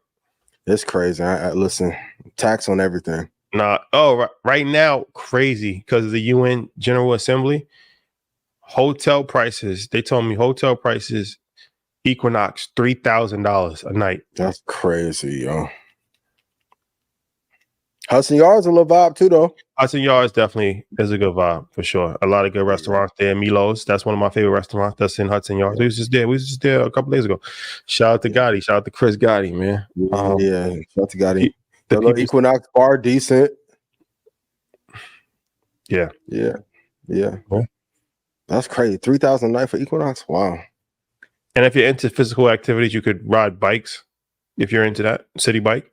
It's crazy. I listen, tax on everything. Nah. Oh, right now, crazy because of the UN General Assembly. Hotel prices. They told me hotel prices. Equinox $3,000 a night. That's crazy, yo. Hudson Yards a little vibe too, though. Hudson Yards definitely is a good vibe for sure. A lot of good restaurants there. Milo's, that's one of my favorite restaurants. That's in Hudson Yards. We was just there a couple days ago. Shout out to Gotti. Shout out to Chris Gotti, man. Shout out to Gotti. The little Equinox bar, decent. Yeah. That's crazy. 3,000 a night for Equinox. Wow. And if you're into physical activities, you could ride bikes. If you're into that, city bike.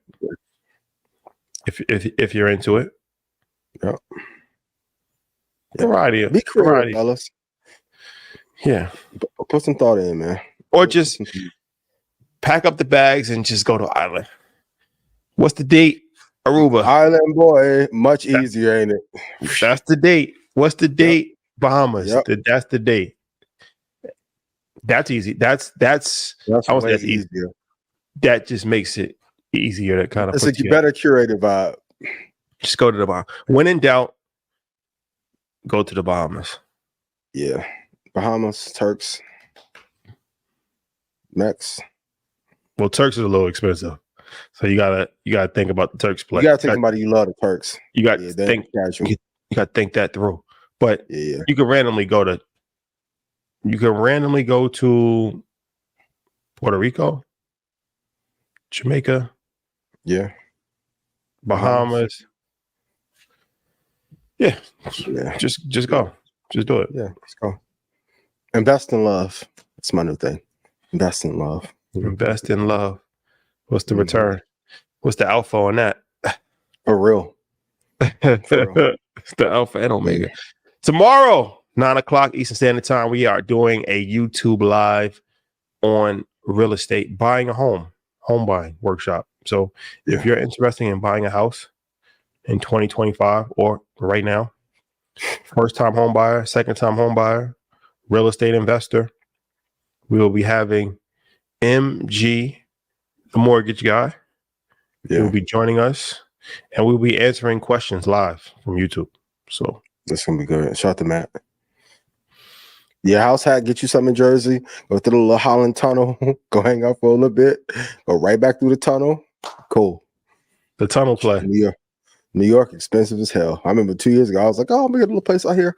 If you're into it. Yeah. Variety. Be creative, fellas. Yeah. Put some thought in, man. Or just pack up the bags and just go to Island. What's the date? Aruba. Island, boy. Much easier, ain't it? That's the date. What's the date? Bahamas. That's the date. That's easy. That's I would say that's easier. That just makes it easier to kind of. It's a better curated vibe. Just go to the Bahamas. When in doubt, go to the Bahamas. Yeah, Bahamas, Turks, Mex. Well, Turks is a little expensive, so you gotta think about the Turks play. You gotta think about it. You love the Turks. You got to think. You got to think that through. But you can randomly go to. You can randomly go to Puerto Rico, Jamaica, Bahamas. Yeah. Just go. Just do it. Yeah, let's go. Invest in love. That's my new thing. Invest in love. Invest in love. What's the return? What's the alpha on that? For real. It's the alpha and omega. Tomorrow, 9:00 Eastern Standard Time, we are doing a YouTube live on real estate, buying a home buying workshop. So if you're interested in buying a house in 2025 or right now, first time home buyer, second time home buyer, real estate investor, we will be having MG, the mortgage guy. He will be joining us, and we'll be answering questions live from YouTube. So that's gonna be good. Shout out to Matt. Yeah, house hack, get you something in Jersey, go through the little Holland tunnel, go hang out for a little bit, go right back through the tunnel. Cool. The tunnel play. New York, expensive as hell. I remember 2 years ago, I was like, oh, I'm gonna get a little place out here.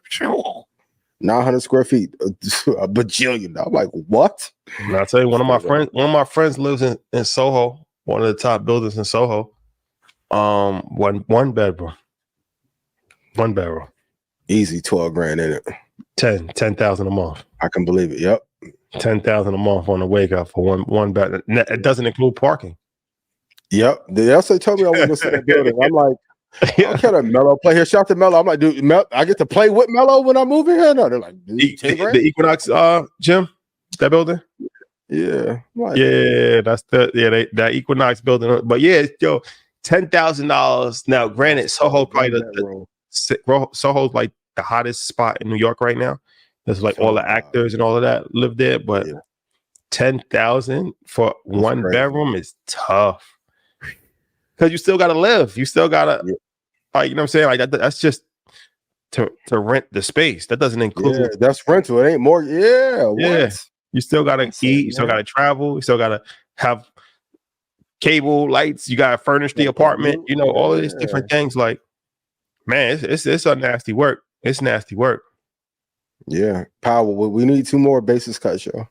900 square feet, a bajillion. I'm like, what? And I'll tell you, one of my friends lives in Soho, one of the top buildings in Soho. One bedroom. Easy 12 grand in it. 10,000 a month. I can believe it. Yep. 10,000 a month on the wake up for one bed. It doesn't include parking. Yep. They also told me I was gonna see that building. I'm like, okay, Mello play here. Shout out to Mello. I'm like, dude, I get to play with Mello when I move in here. No, they're like, the Equinox gym, that building. Yeah. Like, that's that Equinox building. But yeah, yo, $10,000. Now, granted, Soho probably Soho's like the hottest spot in New York right now. There's like all the actors and all of that live there, but 10,000 for one bedroom is tough. Because you still gotta live. You still gotta, like, you know what I'm saying? Like that's just to rent the space. That doesn't include. Yeah, that's rental. It ain't more. Yeah. Yeah. What? You still gotta That's it, eat. You still man. gotta travel. You still gotta have cable, lights. You gotta furnish the apartment. You know, all of these different things. Like, man, it's a nasty work. It's nasty work. Yeah. Powell, we need 2 more basis cuts, yo.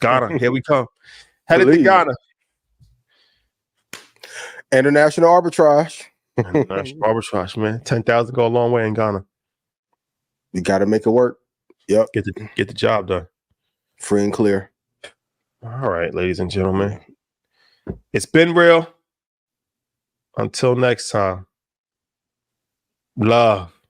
Ghana, here we come. Headed to Ghana. International arbitrage. International arbitrage, man. 10,000 go a long way in Ghana. You got to make it work. Yep. Get the job done. Free and clear. All right, ladies and gentlemen. It's been real. Until next time. Love.